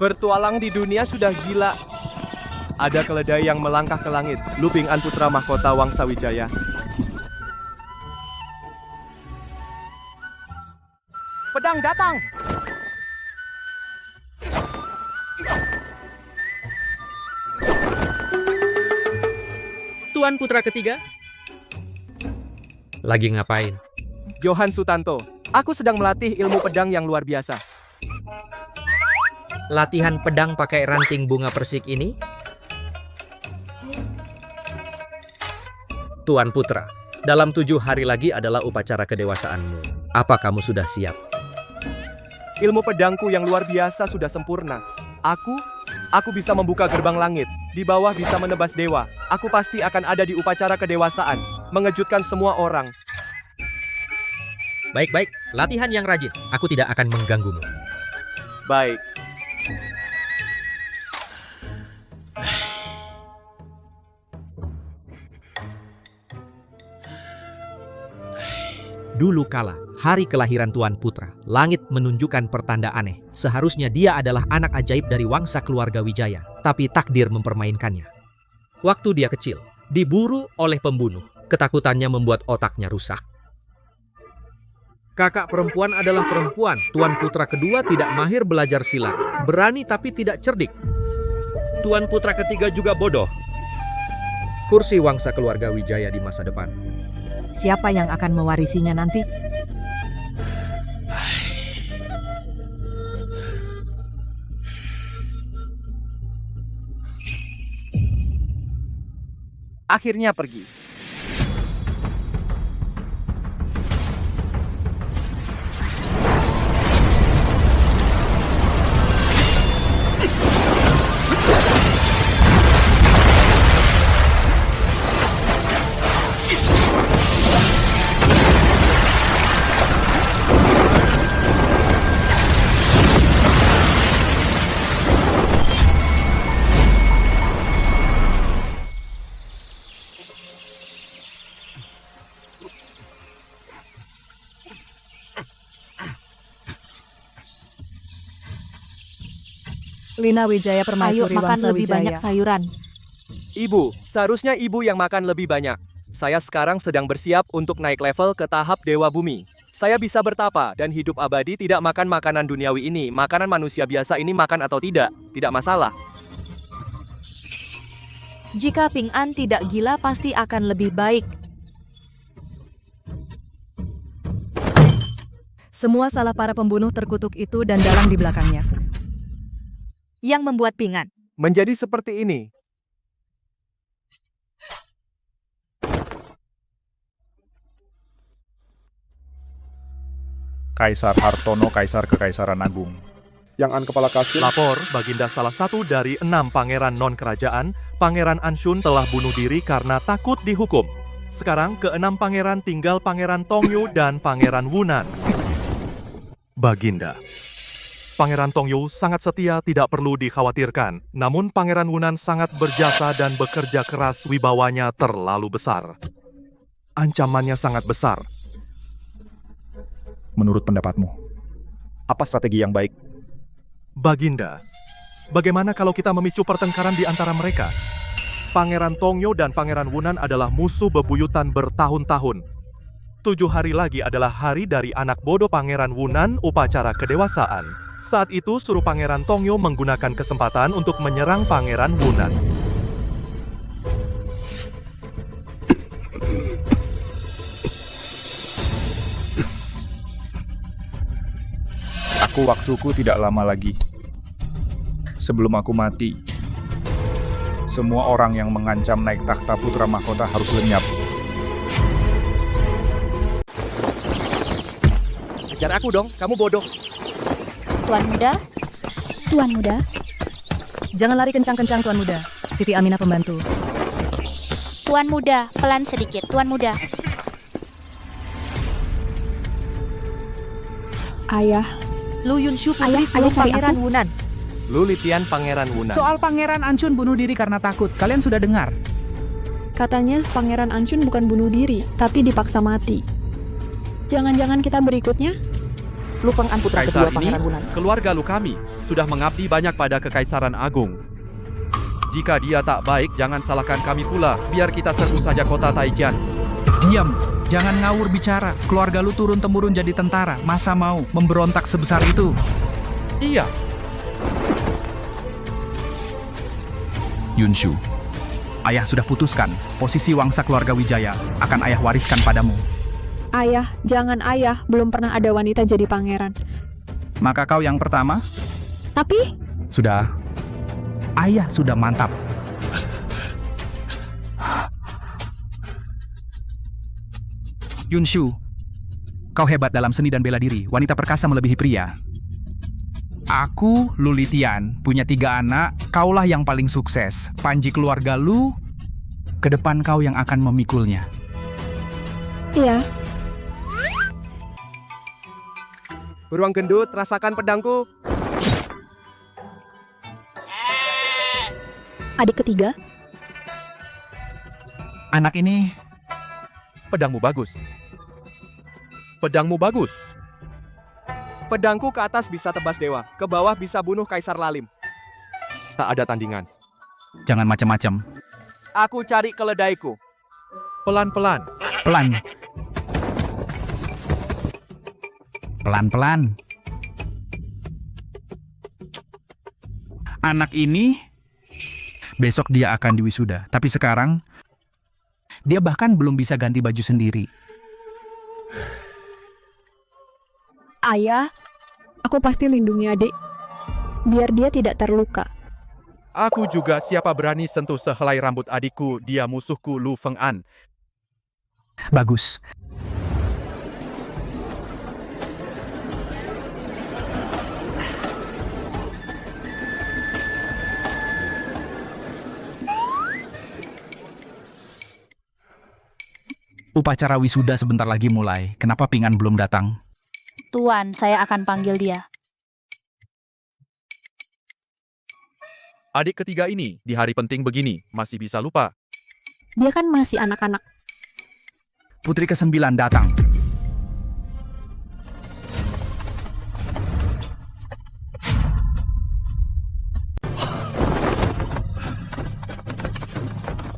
Bertualang di dunia sudah gila. Ada keledai yang melangkah ke langit. Lu Ping An putra mahkota Wangsa Wijaya. Pedang datang! Tuan putra ketiga? Lagi ngapain? Johan Sutanto, aku sedang melatih ilmu pedang yang luar biasa. Latihan pedang pakai ranting bunga persik ini? Tuan putra, dalam 7 hari lagi adalah upacara kedewasaanmu. Apa kamu sudah siap? Ilmu pedangku yang luar biasa sudah sempurna. Aku bisa membuka gerbang langit. Di bawah bisa menebas dewa. Aku pasti akan ada di upacara kedewasaan. Mengejutkan semua orang. Baik-baik, latihan yang rajin. Aku tidak akan mengganggumu. Baik. Dulu kala, hari kelahiran Tuan Putra, langit menunjukkan pertanda aneh. Seharusnya dia adalah anak ajaib dari wangsa keluarga Wijaya, tapi takdir mempermainkannya. Waktu dia kecil, diburu oleh pembunuh. Ketakutannya membuat otaknya rusak. Kakak perempuan adalah perempuan. Tuan Putra kedua tidak mahir belajar silat. Berani tapi tidak cerdik. Tuan Putra ketiga juga bodoh. Kursi wangsa keluarga Wijaya di masa depan. Siapa yang akan mewarisinya nanti? Akhirnya pergi. Lina Wijaya Ayo Permaisuri makan Wangsa lebih Wijaya. banyak sayuran. Ibu, seharusnya ibu yang makan lebih banyak. Saya sekarang sedang bersiap untuk naik level ke tahap Dewa Bumi. Saya bisa bertapa dan hidup abadi tidak makan makanan duniawi ini. Makanan manusia biasa ini makan atau tidak masalah. Jika Ping An tidak gila pasti akan lebih baik. Semua salah para pembunuh terkutuk itu dan dalang di belakangnya. Yang membuat Ping An Menjadi seperti ini. Kaisar Hartono, Kaisar Kekaisaran Agung. Yang An Kepala Kastil. Lapor, Baginda salah satu dari 6 pangeran non-kerajaan, Pangeran Anshun telah bunuh diri karena takut dihukum. Sekarang ke-6 pangeran tinggal Pangeran Tongyu dan Pangeran Wunan. Baginda, Pangeran Tongyu sangat setia, tidak perlu dikhawatirkan. Namun Pangeran Wunan sangat berjasa dan bekerja keras, wibawanya terlalu besar. Ancamannya sangat besar. Menurut pendapatmu, apa strategi yang baik? Baginda, bagaimana kalau kita memicu pertengkaran di antara mereka? Pangeran Tongyu dan Pangeran Wunan adalah musuh bebuyutan bertahun-tahun. 7 hari lagi adalah hari dari anak bodoh Pangeran Wunan, upacara kedewasaan. Saat itu suruh Pangeran Tongyu menggunakan kesempatan untuk menyerang Pangeran Wunan. Waktuku tidak lama lagi. Sebelum aku mati, semua orang yang mengancam naik takhta putra mahkota harus lenyap. Kejar aku dong, kamu bodoh. Tuan Muda? Tuan Muda? Jangan lari kencang-kencang, Tuan Muda. Siti Aminah pembantu. Tuan Muda, pelan sedikit, Tuan Muda. Ayah. Lu Yunshu putri Ayah sulung cari Pangeran aku. Wunan. Lu Litian Pangeran Wunan. Soal Pangeran Anshun bunuh diri karena takut, kalian sudah dengar? Katanya Pangeran Anshun bukan bunuh diri, tapi dipaksa mati. Jangan-jangan kita berikutnya? Lu Peng An putra Kaisar kedua ini, Pangeran Wunan. Keluarga lu kami, sudah mengabdi banyak pada Kekaisaran Agung. Jika dia tak baik, jangan salahkan kami pula. Biar kita serbu saja kota Taijian. Diam, jangan ngawur bicara. Keluarga lu turun-temurun jadi tentara. Masa mau memberontak sebesar itu? Iya, Yunshu, ayah sudah putuskan. Posisi wangsa keluarga Wijaya akan ayah wariskan padamu. Ayah, jangan ayah. Belum pernah ada wanita jadi pangeran. Maka kau yang pertama? Tapi, Sudah. Ayah sudah mantap. Yunshu, kau hebat dalam seni dan bela diri. Wanita perkasa melebihi pria. Aku, Lulitian, punya 3 anak. Kaulah yang paling sukses. Panji keluarga lu, ke depan kau yang akan memikulnya. iya, Beruang gendut, rasakan pedangku. adik ketiga. Anak ini Pedangmu bagus. Pedangmu bagus. Pedangku ke atas bisa tebas dewa, ke bawah bisa bunuh Kaisar Lalim. Tak ada tandingan. jangan macam-macam. Aku cari keledaiku. Pelan-pelan. Pelan. Pelan-pelan. Anak ini besok dia akan diwisuda, tapi sekarang dia bahkan belum bisa ganti baju sendiri. Ayah, aku pasti lindungi adik. Biar dia tidak terluka. Aku juga siapa berani sentuh sehelai rambut adikku, dia musuhku Lu Feng'an. Bagus. Upacara wisuda sebentar lagi mulai. Kenapa Ping An belum datang? Tuan, saya akan panggil dia. Adik ketiga ini, di hari penting begini, masih bisa lupa. Dia kan masih anak-anak. Putri ke-9 datang.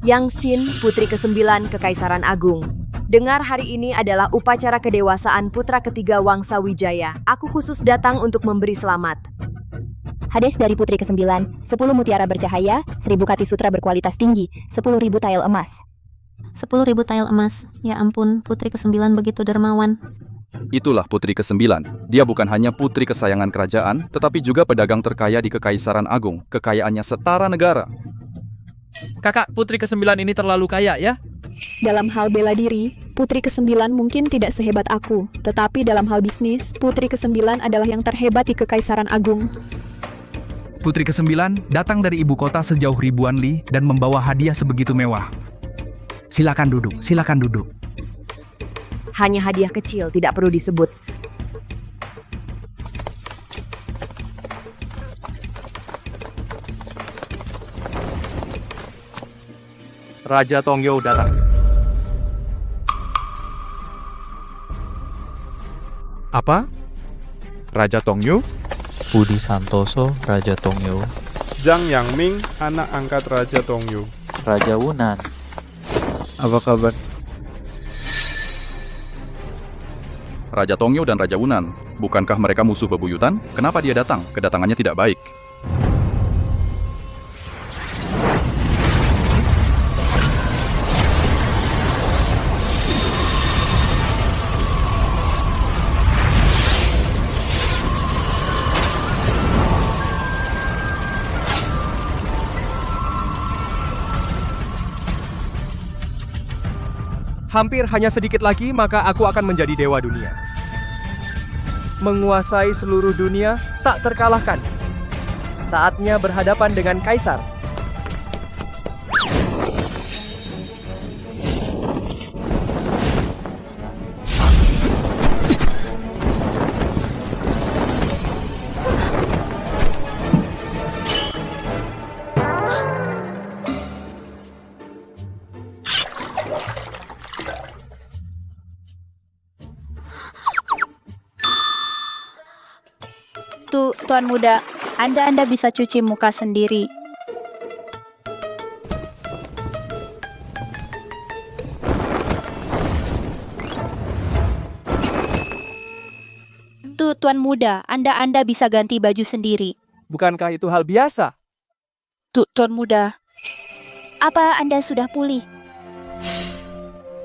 Yang Xin, putri ke-9 Kekaisaran Agung. Dengar, hari ini adalah upacara kedewasaan putra ketiga Wangsa Wijaya. Aku khusus datang untuk memberi selamat. Hades dari putri ke-9, 10 mutiara bercahaya, 1000 kati sutra berkualitas tinggi, 10.000 tael emas. 10.000 tael emas. Ya ampun, putri ke-9 begitu dermawan. Itulah putri ke-9. Dia bukan hanya putri kesayangan kerajaan, tetapi juga pedagang terkaya di Kekaisaran Agung. Kekayaannya setara negara. Kakak, putri ke-9 ini terlalu kaya ya? Dalam hal bela diri, putri ke-9 mungkin tidak sehebat aku. Tetapi dalam hal bisnis, putri ke-9 adalah yang terhebat di Kekaisaran Agung. Putri ke-9 datang dari ibu kota sejauh ribuan li dan membawa hadiah sebegitu mewah. Silakan duduk, silakan duduk. Hanya hadiah kecil, tidak perlu disebut. Raja Tongyo datang. Apa? Raja Tongyo? Budi Santoso, Raja Tongyo. Zhang Yangming, anak angkat Raja Tongyo. Raja Wunan. Apa kabar? Raja Tongyo dan Raja Wunan. Bukankah mereka musuh bebuyutan? Kenapa dia datang? Kedatangannya tidak baik. Hampir hanya sedikit lagi, maka aku akan menjadi dewa dunia. Menguasai seluruh dunia, tak terkalahkan. Saatnya berhadapan dengan Kaisar. Tuan muda, Anda bisa cuci muka sendiri. Tuan muda, Anda bisa ganti baju sendiri. Bukankah itu hal biasa? Tuan muda, apa Anda sudah pulih?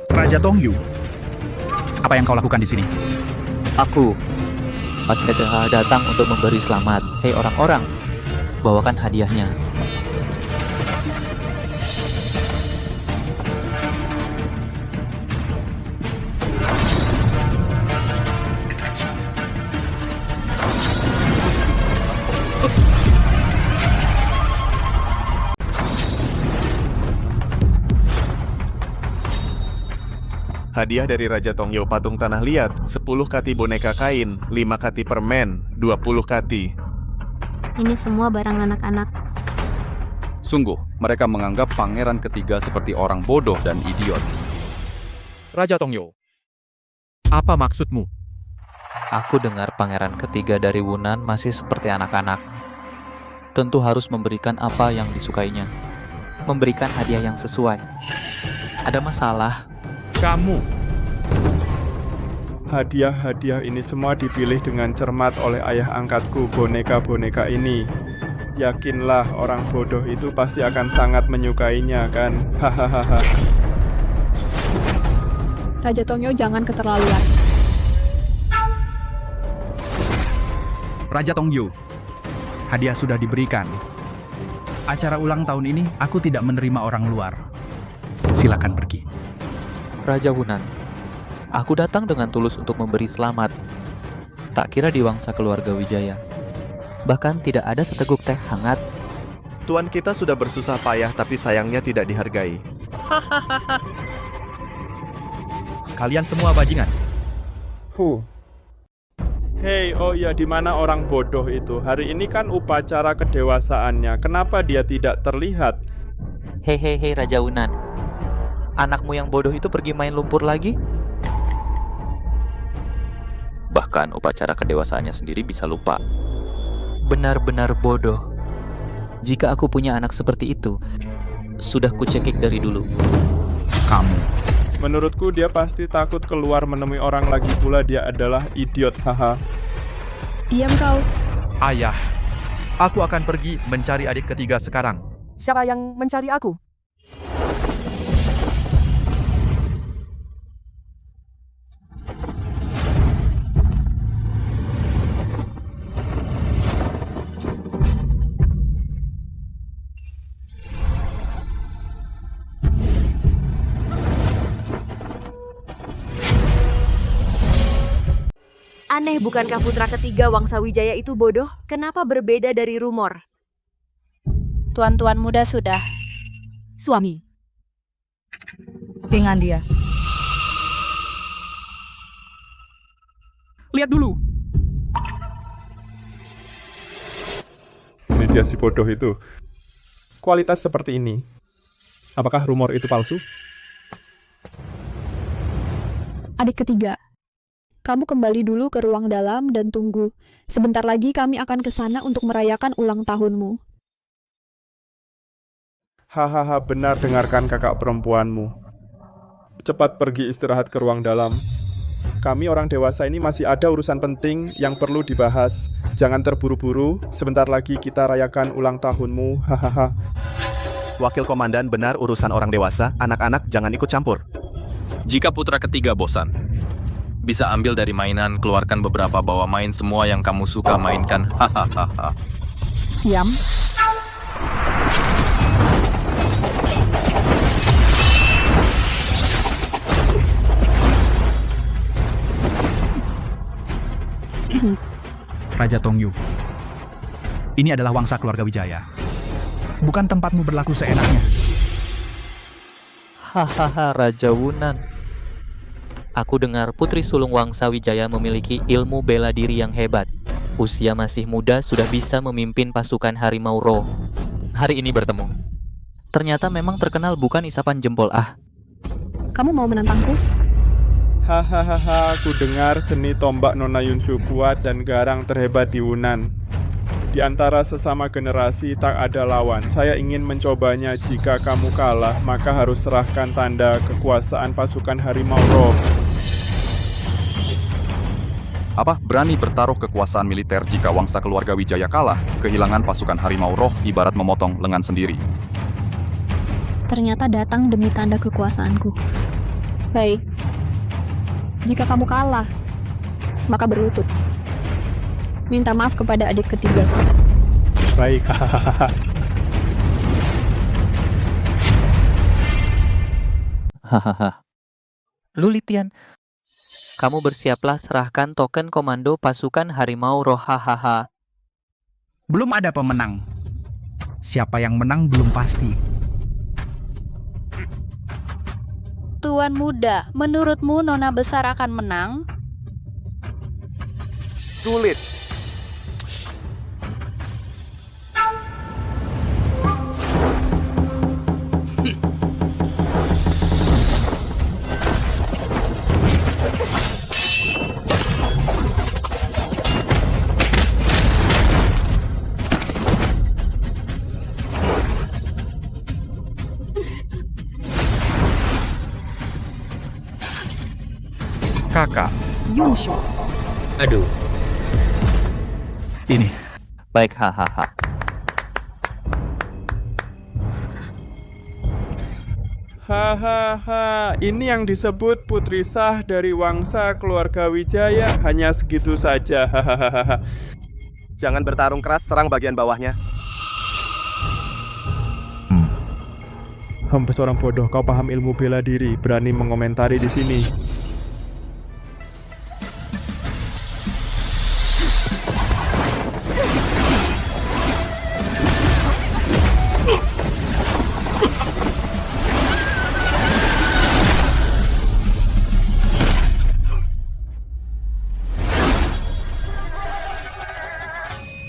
Raja Tongyu, apa yang kau lakukan di sini? Aku Astaga datang untuk memberi selamat. Hei orang-orang, bawakan hadiahnya. Hadiah dari Raja Tongyo patung tanah liat, 10 kati boneka kain, 5 kati permen, 20 kati. Ini semua barang anak-anak. Sungguh, mereka menganggap pangeran ketiga seperti orang bodoh dan idiot. Raja Tongyo, apa maksudmu? Aku dengar pangeran ketiga dari Wunan masih seperti anak-anak. Tentu harus memberikan apa yang disukainya. Memberikan hadiah yang sesuai. Ada masalah? Kamu. Hadiah-hadiah ini semua dipilih dengan cermat oleh ayah angkatku, boneka-boneka ini. Yakinlah orang bodoh itu pasti akan sangat menyukainya, kan? Hahaha. Raja Tongyo jangan keterlaluan. Raja Tongyu, hadiah sudah diberikan. Acara ulang tahun ini aku tidak menerima orang luar. Silakan pergi. Raja Wunan, aku datang dengan tulus untuk memberi selamat. Tak kira di wangsa keluarga Wijaya. Bahkan tidak ada seteguk teh hangat. Tuan kita sudah bersusah payah tapi sayangnya tidak dihargai. Kalian semua bajingan. Hei, oh iya, di mana orang bodoh itu? Hari ini kan upacara kedewasaannya. Kenapa dia tidak terlihat? Hei Raja Wunan. Anakmu yang bodoh itu pergi main lumpur lagi? Bahkan upacara kedewasaannya sendiri bisa lupa. Benar-benar bodoh. Jika aku punya anak seperti itu, sudah kucekik dari dulu. Kamu. Menurutku dia pasti takut keluar menemui orang, lagi pula dia adalah idiot, haha. Diam kau. Ayah, aku akan pergi mencari adik ketiga sekarang. Siapa yang mencari aku? Aneh, bukankah putra ketiga Wangsa Wijaya itu bodoh? Kenapa berbeda dari rumor? Tuan-tuan muda sudah. Suami. Dengan dia. Lihat dulu. Ini dia si bodoh itu. Kualitas seperti ini. Apakah rumor itu palsu? Adik ketiga. Kamu kembali dulu ke ruang dalam dan tunggu. Sebentar lagi kami akan ke sana untuk merayakan ulang tahunmu. Hahaha, benar, dengarkan kakak perempuanmu. Cepat pergi istirahat ke ruang dalam. Kami orang dewasa ini masih ada urusan penting yang perlu dibahas. Jangan terburu-buru, sebentar lagi kita rayakan ulang tahunmu. Hahaha. Wakil komandan, benar urusan orang dewasa, anak-anak jangan ikut campur. Jika putra ketiga bosan, bisa ambil dari mainan, keluarkan beberapa, bawa main semua yang kamu suka mainkan. Hahaha. Diam. Raja Tongyu, ini adalah wangsa keluarga Wijaya. Bukan tempatmu berlaku seenaknya. Hahaha, Raja Wunan. Aku dengar Putri Sulung Wangsa Wijaya memiliki ilmu bela diri yang hebat. Usia masih muda sudah bisa memimpin pasukan harimau roh. Hari ini bertemu. Ternyata memang terkenal bukan isapan jempol. Kamu mau menantangku? Hahaha, ku dengar seni tombak Nona Yunsu kuat dan garang terhebat di Wunan. Di antara sesama generasi tak ada lawan. Saya ingin mencobanya. Jika kamu kalah, maka harus serahkan tanda kekuasaan pasukan Harimau Roh. Apa? Berani bertaruh kekuasaan militer jika Wangsa keluarga Wijaya kalah? Kehilangan pasukan Harimau Roh ibarat memotong lengan sendiri. Ternyata datang demi tanda kekuasaanku. Baik. Jika kamu kalah, maka berlutut. Minta maaf kepada adik ketigaku. Baik. Hahaha. Lulitian, kamu bersiaplah serahkan token komando pasukan Harimau Roh. Hahaha. Belum ada pemenang. Siapa yang menang belum pasti. Tuan muda, menurutmu Nona besar akan menang? Sulit. Kakak. Yunshu. Aduh. Ini. Baik, hahaha. Hahaha, ini yang disebut putri sah dari Wangsa keluarga Wijaya. Hanya segitu saja. Hahaha. Jangan bertarung keras, serang bagian bawahnya. Seorang bodoh, kau paham ilmu bela diri, berani mengomentari di sini.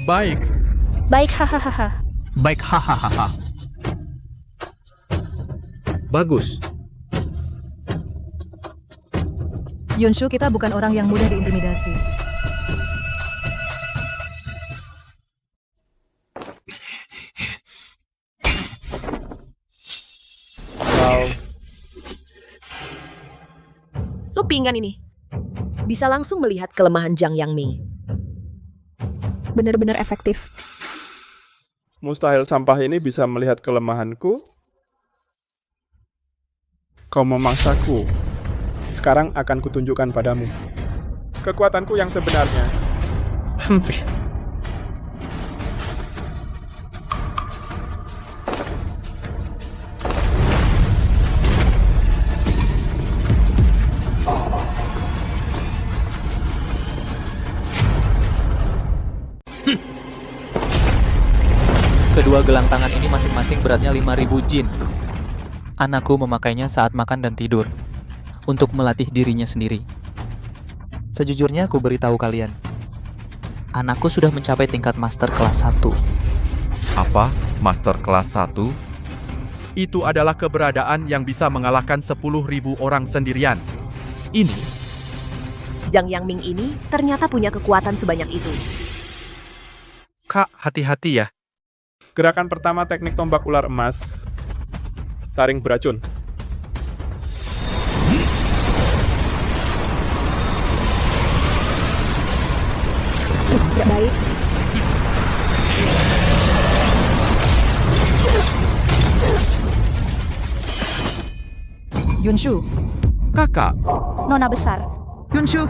Baik. Baik, hahaha. Baik, hahaha. Bagus. Yunshu, kita bukan orang yang mudah diintimidasi. Wow. Lu pinggan ini. Bisa langsung melihat kelemahan Jiang Yangming. Benar-benar efektif. Mustahil sampah ini bisa melihat kelemahanku. Kau memangsaku. Sekarang akan kutunjukkan padamu kekuatanku yang sebenarnya. Kedua gelang tangan ini masing-masing beratnya 5.000 jin. Anakku memakainya saat makan dan tidur, untuk melatih dirinya sendiri. Sejujurnya aku beritahu kalian, anakku sudah mencapai tingkat master kelas 1. Apa? Master kelas 1? Itu adalah keberadaan yang bisa mengalahkan 10.000 orang sendirian. Ini. Jiang Yangming ini ternyata punya kekuatan sebanyak itu. Kak, hati-hati ya. Gerakan pertama teknik tombak ular emas. Taring beracun. Tidak baik. Yunshu. Kakak. Nona besar. Yunshu.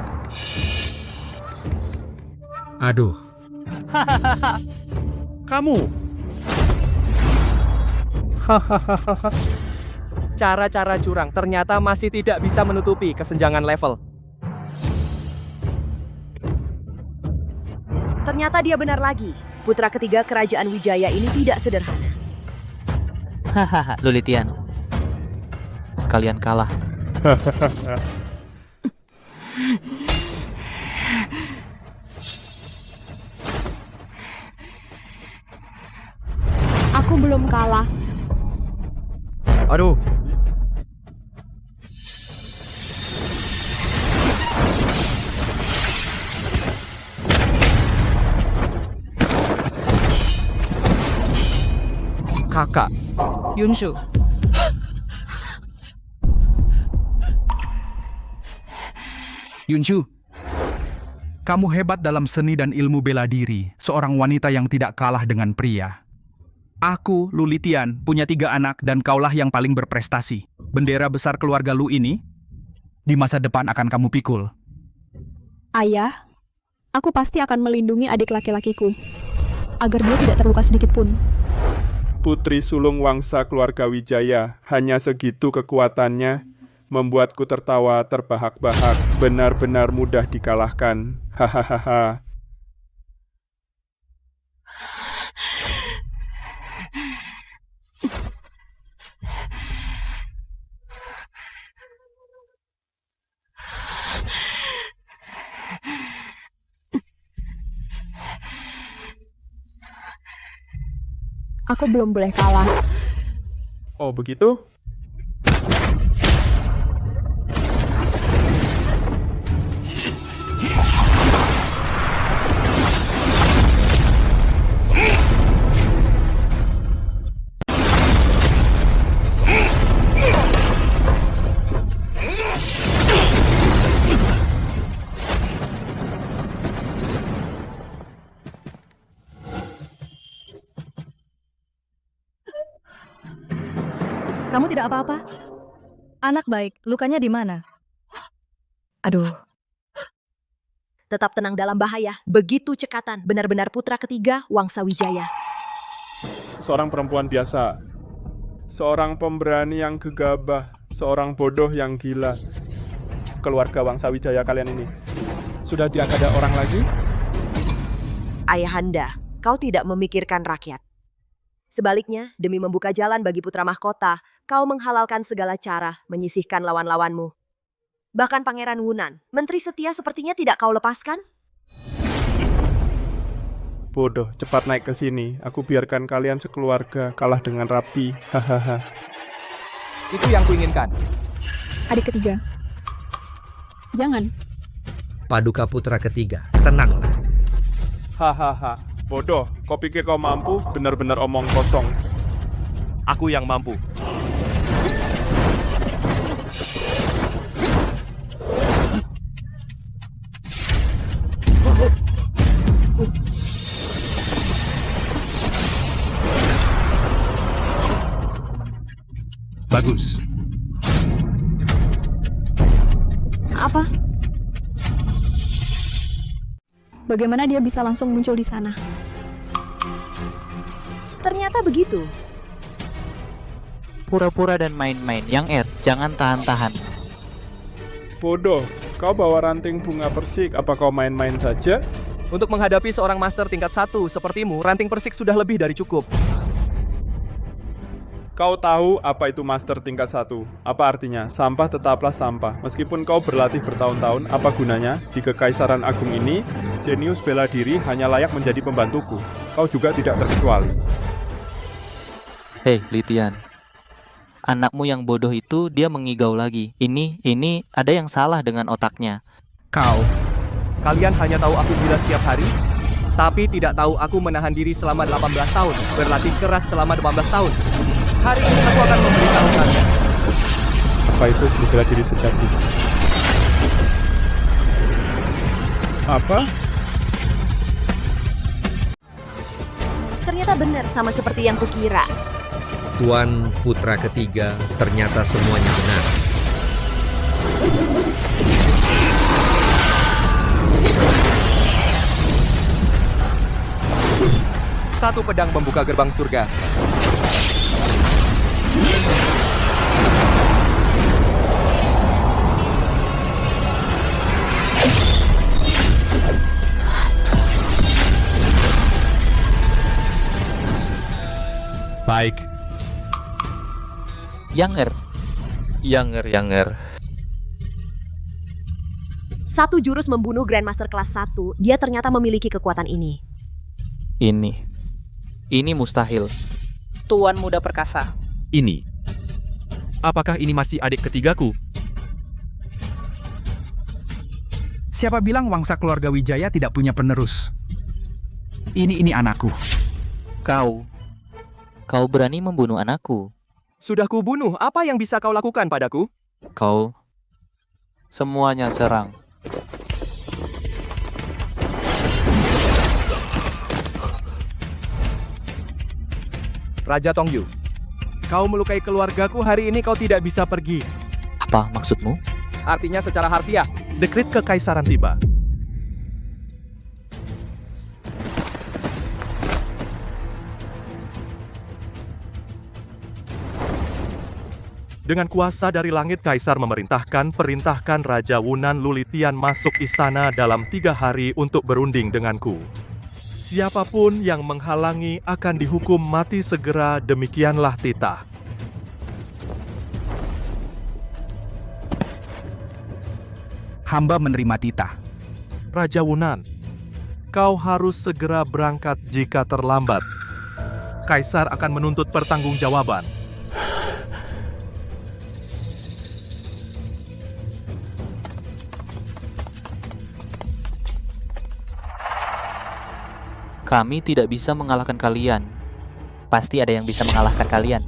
Aduh. Kamu. Cara-cara curang ternyata masih tidak bisa menutupi kesenjangan level. Ternyata dia benar lagi. Putra ketiga kerajaan Wijaya ini tidak sederhana. Hahaha, Lulitian. Kalian kalah. Aku belum kalah. Aduh. Kakak. Yunshu. Yunshu, kamu hebat dalam seni dan ilmu bela diri, seorang wanita yang tidak kalah dengan pria. Aku, Lulitian, punya 3 anak dan kaulah yang paling berprestasi. Bendera besar keluarga Lu ini, di masa depan akan kamu pikul. Ayah, aku pasti akan melindungi adik laki-lakiku, agar dia tidak terluka sedikit pun. Putri sulung wangsa keluarga Wijaya, hanya segitu kekuatannya, membuatku tertawa terbahak-bahak, benar-benar mudah dikalahkan. Hahaha. Aku belum boleh kalah. Oh, begitu? Kamu tidak apa-apa? Anak baik, lukanya di mana? Aduh. Tetap tenang dalam bahaya. Begitu cekatan, benar-benar putra ketiga Wangsa Wijaya. Seorang perempuan biasa. Seorang pemberani yang gegabah. Seorang bodoh yang gila. Keluarga Wangsa Wijaya kalian ini. Sudah tidak ada orang lagi? Ayahanda, kau tidak memikirkan rakyat. Sebaliknya, demi membuka jalan bagi putra mahkota, kau menghalalkan segala cara menyisihkan lawan-lawanmu. Bahkan Pangeran Wunan, menteri setia sepertinya tidak kau lepaskan? Bodoh, cepat naik ke sini. Aku biarkan kalian sekeluarga kalah dengan rapi. Hahaha. Itu yang kuinginkan. Adik ketiga. Jangan. Paduka putra ketiga, tenanglah. Hahaha. Bodoh, kau pikir kau mampu? Benar-benar omong kosong. Aku yang mampu. Bagus. Apa? Bagaimana dia bisa langsung muncul di sana? Ternyata begitu. Pura-pura dan main-main. Yang jangan tahan-tahan. Bodoh, kau bawa ranting bunga persik, apa kau main-main saja? Untuk menghadapi seorang master tingkat 1 sepertimu, ranting persik sudah lebih dari cukup. Kau tahu apa itu master tingkat 1? Apa artinya? Sampah tetaplah sampah. Meskipun kau berlatih bertahun-tahun, apa gunanya? Di Kekaisaran Agung ini, jenius bela diri hanya layak menjadi pembantuku. Kau juga tidak terkecuali. Hei, Litian. Anakmu yang bodoh itu dia mengigau lagi. Ini ada yang salah dengan otaknya. Kalian hanya tahu aku gila setiap hari, tapi tidak tahu aku menahan diri selama 18 tahun, berlatih keras selama 18 tahun. Hari ini aku akan memberitahu kalian. Apa itu seni bela diri sejati? Apa? Ternyata benar sama seperti yang kukira. Tuan putra ketiga, ternyata semuanya benar. Satu pedang membuka gerbang surga. Baik. Yanger. Satu jurus membunuh Grandmaster kelas 1, dia ternyata memiliki kekuatan ini. Ini mustahil. Tuan muda perkasa. Ini. Apakah ini masih adik ketigaku? Siapa bilang wangsa keluarga Wijaya tidak punya penerus? Ini anakku. Kau berani membunuh anakku. Sudah kubunuh, apa yang bisa kau lakukan padaku? Kau semuanya serang. Raja Tongyu, kau melukai keluargaku, hari ini kau tidak bisa pergi. Apa maksudmu? Artinya secara harfiah. Dekrit kekaisaran tiba. Dengan kuasa dari langit, Kaisar perintahkan Raja Wunan Lulitian masuk istana dalam 3 hari untuk berunding denganku. Siapapun yang menghalangi akan dihukum mati segera, demikianlah titah. Hamba menerima titah. Raja Wunan, kau harus segera berangkat jika terlambat. Kaisar akan menuntut pertanggungjawaban. Kami tidak bisa mengalahkan kalian. Pasti ada yang bisa mengalahkan kalian.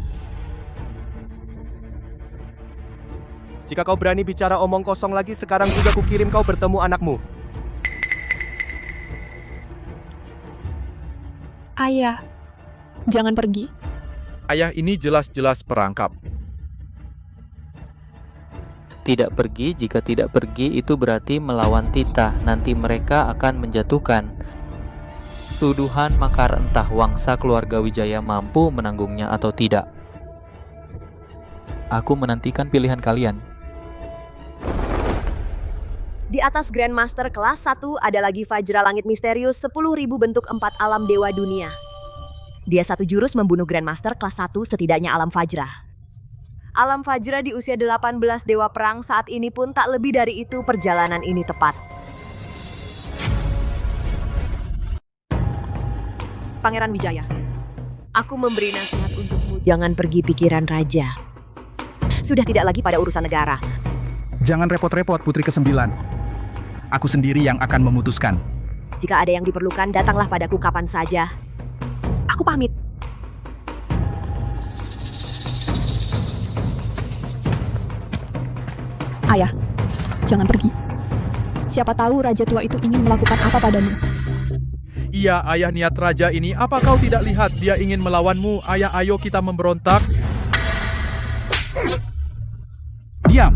Jika kau berani bicara omong kosong lagi, sekarang juga kukirim kau bertemu anakmu. Ayah, jangan pergi. Ayah ini jelas-jelas perangkap. Tidak pergi, jika tidak pergi itu berarti melawan titah. Nanti mereka akan menjatuhkan tuduhan makar, entah Wangsa keluarga Wijaya mampu menanggungnya atau tidak. Aku menantikan pilihan kalian. Di atas Grandmaster kelas 1 ada lagi Fajra Langit Misterius 10.000 bentuk 4 alam dewa dunia. Dia satu jurus membunuh Grandmaster kelas 1 setidaknya alam Fajra. Alam Fajra di usia 18 dewa perang saat ini pun tak lebih dari itu, perjalanan ini tepat. Pangeran Wijaya, aku memberi nasihat untukmu, jangan pergi pikiran raja. Sudah tidak lagi pada urusan negara. Jangan repot-repot, Putri ke-9. Aku sendiri yang akan memutuskan. Jika ada yang diperlukan, datanglah padaku kapan saja. Aku pamit. Ayah, jangan pergi. Siapa tahu Raja Tua itu ingin melakukan apa padamu. Iya, ayah, niat raja ini. Apa kau tidak lihat dia ingin melawanmu? Ayah, ayo kita memberontak. Diam!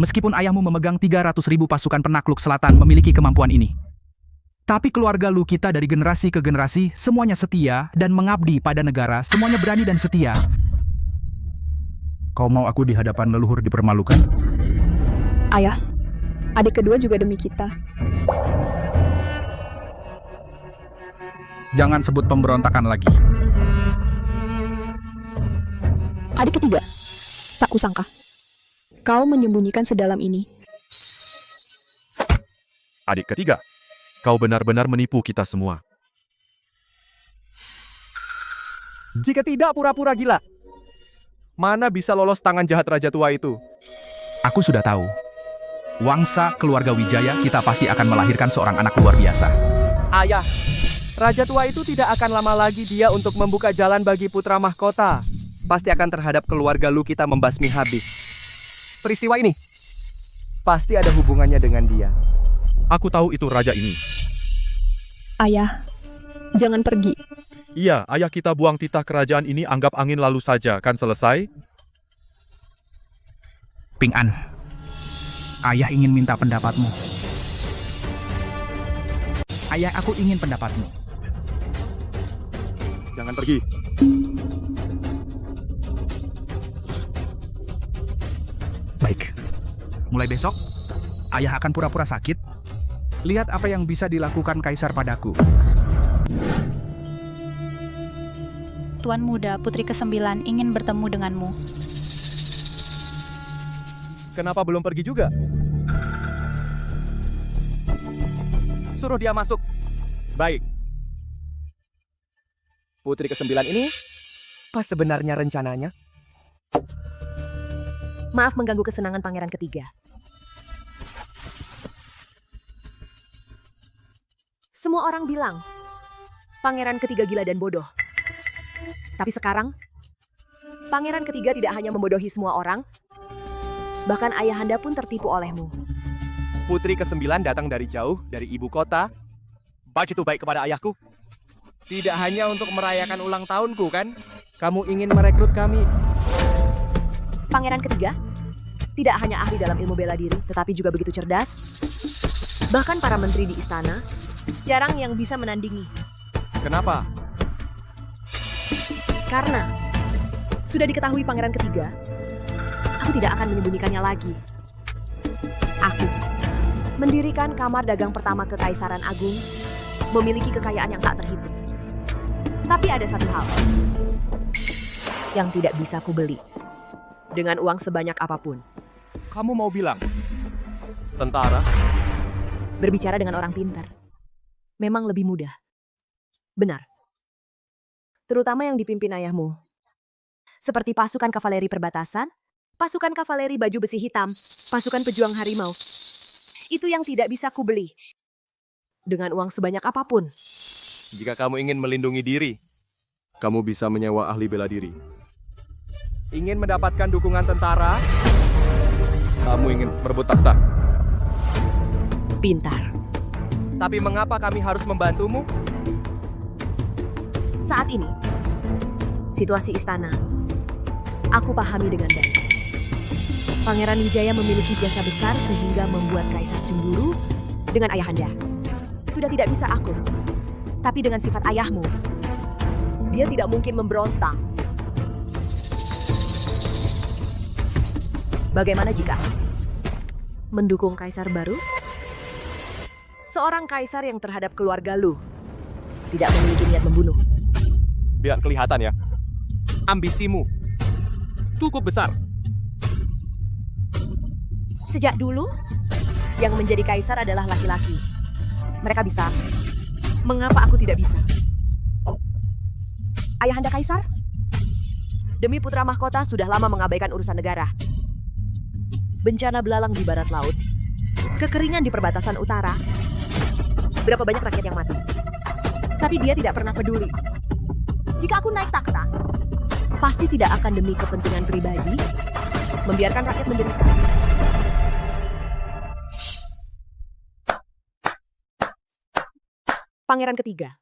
Meskipun ayahmu memegang 300.000 pasukan penakluk selatan memiliki kemampuan ini. Tapi keluarga lu kita dari generasi ke generasi, semuanya setia dan mengabdi pada negara, semuanya berani dan setia. Kau mau aku di hadapan leluhur dipermalukan? Ayah, adik kedua juga demi kita. Jangan sebut pemberontakan lagi. Adik ketiga, tak kusangka. Kau menyembunyikan sedalam ini. Adik ketiga, kau benar-benar menipu kita semua. Jika tidak, pura-pura gila. Mana bisa lolos tangan jahat Raja Tua itu? Aku sudah tahu. Wangsa keluarga Wijaya, kita pasti akan melahirkan seorang anak luar biasa. Ayah, Raja Tua itu tidak akan lama lagi dia untuk membuka jalan bagi putra mahkota. Pasti akan terhadap keluarga lu kita membasmi habis. Peristiwa ini pasti ada hubungannya dengan dia. Aku tahu itu raja ini. Ayah, jangan pergi. Iya, ayah, kita buang titah kerajaan ini, anggap angin lalu saja, kan selesai? Ping An, ayah ingin minta pendapatmu. Ayah, aku ingin pendapatmu. Jangan pergi. Baik. Mulai besok, ayah akan pura-pura sakit. Lihat apa yang bisa dilakukan Kaisar padaku. Tuan Muda Putri ke-9 ingin bertemu denganmu. Kenapa belum pergi juga? Suruh dia masuk. Baik. Putri ke-9 ini, apa sebenarnya rencananya? Maaf mengganggu kesenangan pangeran ketiga. Semua orang bilang, pangeran ketiga gila dan bodoh. Tapi sekarang, pangeran ketiga tidak hanya membodohi semua orang, bahkan ayahanda pun tertipu olehmu. Putri ke-9 datang dari jauh, dari ibu kota. Begitu baik kepada ayahku. Tidak hanya untuk merayakan ulang tahunku, kan? Kamu ingin merekrut kami. Pangeran ketiga tidak hanya ahli dalam ilmu bela diri, tetapi juga begitu cerdas. Bahkan para menteri di istana jarang yang bisa menandingi. Kenapa? Karena sudah diketahui pangeran ketiga, aku tidak akan menyembunyikannya lagi. Aku mendirikan kamar dagang pertama Kekaisaran Agung, memiliki kekayaan yang tak terhitung. Tapi ada satu hal yang tidak bisa kubeli dengan uang sebanyak apapun. Kamu mau bilang tentara? Berbicara dengan orang pintar memang lebih mudah. Benar. Terutama yang dipimpin ayahmu. Seperti pasukan kavaleri perbatasan, pasukan kavaleri baju besi hitam, pasukan pejuang harimau. Itu yang tidak bisa kubeli dengan uang sebanyak apapun. Jika kamu ingin melindungi diri, kamu bisa menyewa ahli bela diri. Ingin mendapatkan dukungan tentara, kamu ingin merebut takhta. Pintar. Tapi mengapa kami harus membantumu? Saat ini, situasi istana, aku pahami dengan baik. Pangeran Wijaya memiliki jasa besar sehingga membuat kaisar cemburu dengan ayahanda. Sudah tidak bisa aku. Tapi dengan sifat ayahmu, dia tidak mungkin memberontak. Bagaimana jika mendukung kaisar baru? Seorang kaisar yang terhadap keluarga lu tidak memiliki niat membunuh. Biar kelihatan ya, ambisimu cukup besar. Sejak dulu, yang menjadi kaisar adalah laki-laki. Mereka bisa. Mengapa aku tidak bisa? Ayahanda kaisar? Demi putra mahkota sudah lama mengabaikan urusan negara. Bencana belalang di barat laut, kekeringan di perbatasan utara. Berapa banyak rakyat yang mati? Tapi dia tidak pernah peduli. Jika aku naik takhta, pasti tidak akan demi kepentingan pribadi, membiarkan rakyat menderita. Pangeran ketiga,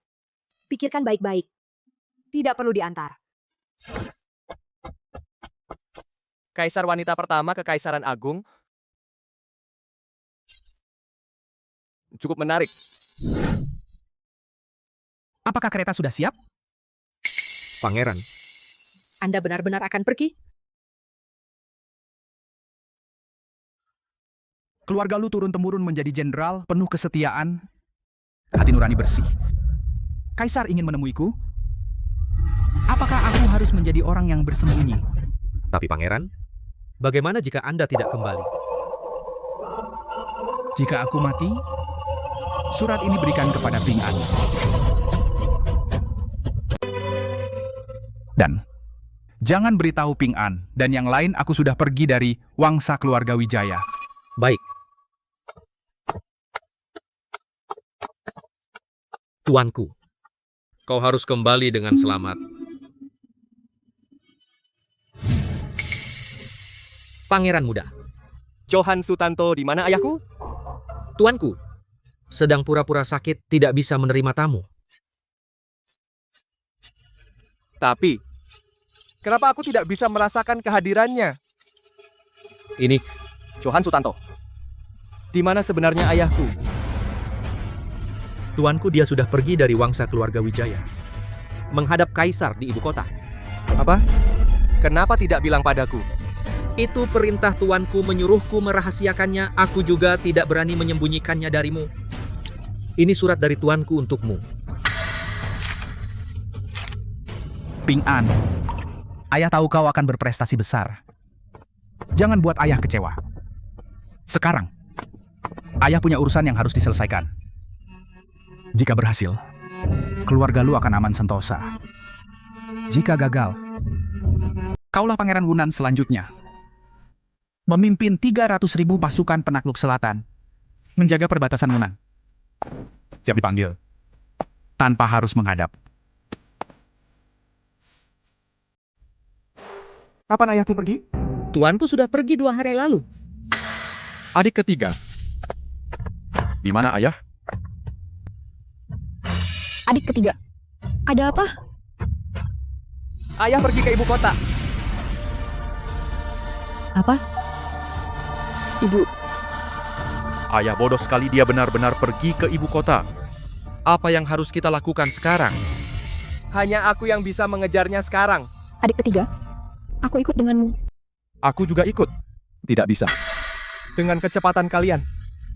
pikirkan baik-baik. Tidak perlu diantar. Kaisar wanita pertama Kekaisaran Agung. Cukup menarik. Apakah kereta sudah siap? Pangeran, Anda benar-benar akan pergi? Keluarga lu turun-temurun menjadi jenderal, penuh kesetiaan, hati nurani bersih. Kaisar ingin menemuiku. Apakah aku harus menjadi orang yang bersembunyi? tapi Pangeran, bagaimana jika Anda tidak kembali? Jika aku mati, surat ini berikan kepada Ping An. Dan jangan beritahu Ping An dan yang lain aku sudah pergi dari Wangsa keluarga Wijaya. Baik. Tuanku, kau harus kembali dengan selamat. Pangeran muda. Johan Sutanto, di mana ayahku? Tuanku, sedang pura-pura sakit tidak bisa menerima tamu. Tapi, kenapa aku tidak bisa merasakan kehadirannya? Ini Johan Sutanto. Di mana sebenarnya ayahku? Tuanku, dia sudah pergi dari Wangsa keluarga Wijaya. Menghadap kaisar di ibu kota. Apa? Kenapa tidak bilang padaku? Itu perintah tuanku menyuruhku merahasiakannya. Aku juga tidak berani menyembunyikannya darimu. Ini surat dari tuanku untukmu. Ping An, ayah tahu kau akan berprestasi besar. Jangan buat ayah kecewa. Sekarang, ayah punya urusan yang harus diselesaikan. Jika berhasil, keluarga lu akan aman sentosa. Jika gagal, kaulah Pangeran Wunan selanjutnya. Memimpin 300.000 pasukan penakluk selatan. Menjaga perbatasan Wunan. Siap dipanggil. Tanpa harus menghadap. Kapan ayahku pergi? Tuanku sudah pergi 2 hari lalu. Adik ketiga. Di mana ayah? Adik ketiga. Ada apa? Ayah pergi ke ibu kota. Apa? Ibu. Ayah bodoh sekali, dia benar-benar pergi ke ibu kota. Apa yang harus kita lakukan sekarang? Hanya aku yang bisa mengejarnya sekarang. Adik ketiga. Aku ikut denganmu. Aku juga ikut. Tidak bisa. Dengan kecepatan kalian,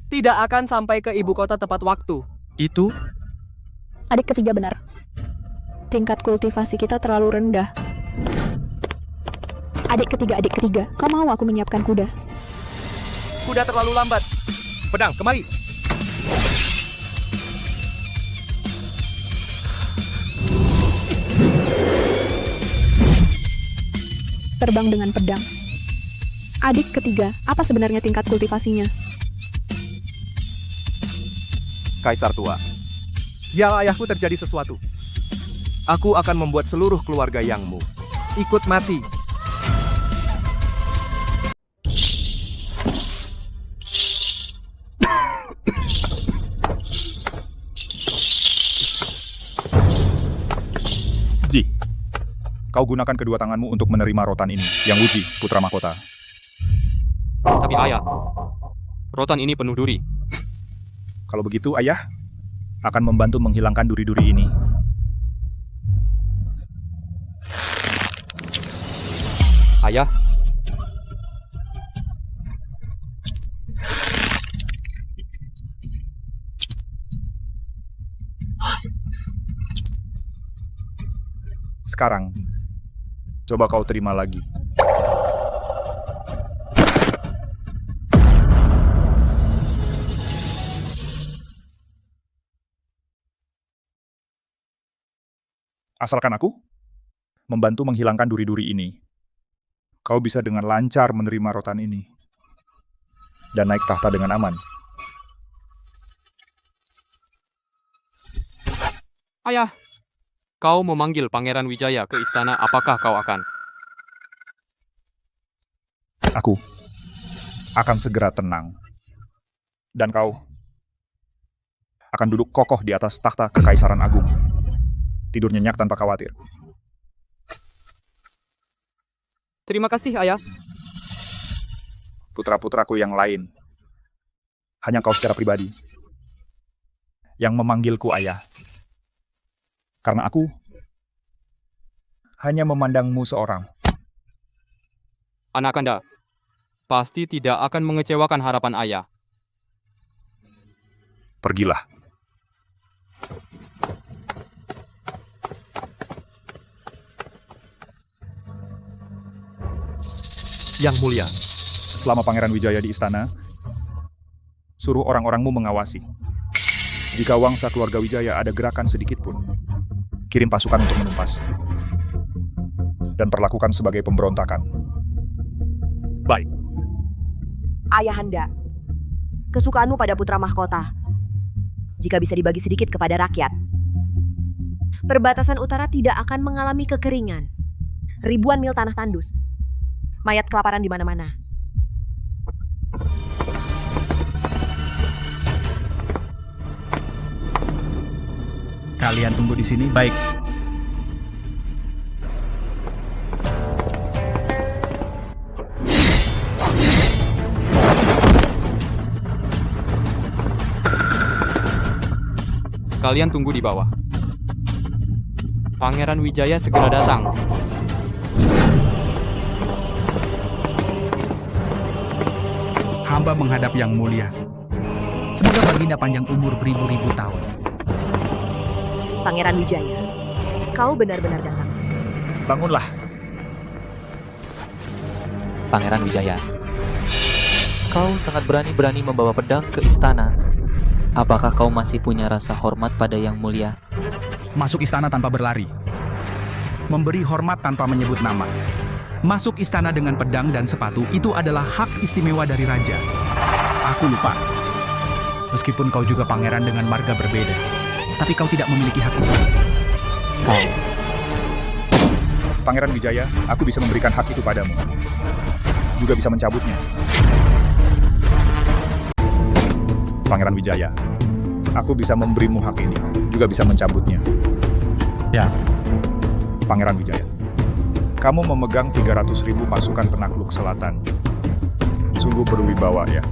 tidak akan sampai ke ibu kota tepat waktu. Itu? Adik ketiga benar. Tingkat kultivasi kita terlalu rendah. Adik ketiga, kau mau aku menyiapkan kuda? Kuda terlalu lambat. Pedang, kemari. Terbang dengan pedang. Adik ketiga, apa sebenarnya tingkat kultivasinya? Kaisar tua. Ya, ayahku terjadi sesuatu. Aku akan membuat seluruh keluarga Yangmu ikut mati. Ji, kau gunakan kedua tanganmu untuk menerima rotan ini, Yang Wuji, putra mahkota. Tapi ayah, rotan ini penuh duri. Kalau begitu, ayah akan membantu menghilangkan duri-duri ini. Ayah, Sekarang, coba kau terima lagi. Asalkan aku membantu menghilangkan duri-duri ini, kau bisa dengan lancar menerima rotan ini dan naik tahta dengan aman. ayah, kau memanggil Pangeran Wijaya ke istana, apakah kau akan? Aku akan segera tenang. Dan kau akan duduk kokoh di atas tahta Kekaisaran Agung. Tidur nyenyak tanpa khawatir. Terima kasih, ayah. Putra-putraku yang lain, hanya kau secara pribadi yang memanggilku ayah. Karena aku hanya memandangmu seorang. Anak Anda pasti tidak akan mengecewakan harapan ayah. Pergilah. Yang mulia, selama Pangeran Wijaya di istana, suruh orang-orangmu mengawasi. Jika wangsa keluarga Wijaya ada gerakan sedikit pun, kirim pasukan untuk menumpas. Dan perlakukan sebagai pemberontakan. Baik. Ayahanda, kesukaanmu pada putra mahkota, jika bisa dibagi sedikit kepada rakyat. Perbatasan utara tidak akan mengalami kekeringan. Ribuan mil tanah tandus. Mayat kelaparan di mana-mana. Kalian tunggu di sini, baik. Kalian tunggu di bawah. Pangeran Wijaya segera datang. Hamba menghadap Yang Mulia. Semoga Baginda panjang umur beribu-ribu tahun. Pangeran Wijaya, kau benar-benar datang. Bangunlah. Pangeran Wijaya, kau sangat berani-berani membawa pedang ke istana. Apakah kau masih punya rasa hormat pada Yang Mulia? Masuk istana tanpa berlari. Memberi hormat tanpa menyebut nama. Masuk istana dengan pedang dan sepatu itu adalah hak istimewa dari raja. Aku lupa. Meskipun kau juga pangeran dengan marga berbeda, tapi kau tidak memiliki hak itu. Pangeran Wijaya, aku bisa memberikan hak itu padamu. Juga bisa mencabutnya. Pangeran Wijaya, aku bisa memberimu hak ini, juga bisa mencabutnya. Ya. Pangeran Wijaya, kamu memegang 300.000 pasukan penakluk selatan. Sungguh berwibawa ya.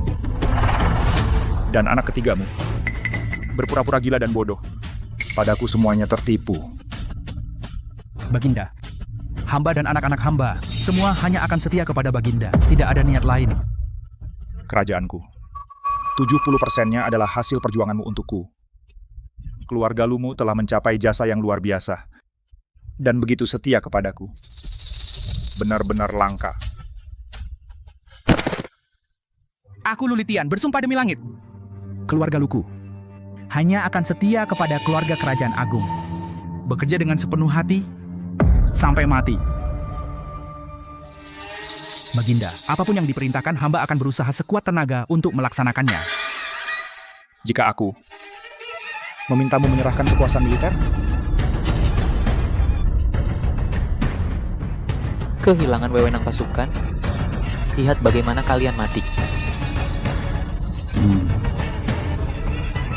Dan anak ketigamu, berpura-pura gila dan bodoh. Padaku semuanya tertipu. Baginda, hamba dan anak-anak hamba, semua hanya akan setia kepada Baginda. Tidak ada niat lain. Kerajaanku, 70%-nya adalah hasil perjuanganmu untukku. Keluarga Lumu telah mencapai jasa yang luar biasa. Dan begitu setia kepadaku. Benar-benar langka. Aku Lulitian, bersumpah demi langit. Keluarga Luku hanya akan setia kepada keluarga Kerajaan Agung. Bekerja dengan sepenuh hati sampai mati. Baginda, apapun yang diperintahkan, hamba akan berusaha sekuat tenaga untuk melaksanakannya. Jika aku memintamu menyerahkan kekuasaan militer, Kehilangan wewenang pasukan, lihat bagaimana kalian mati.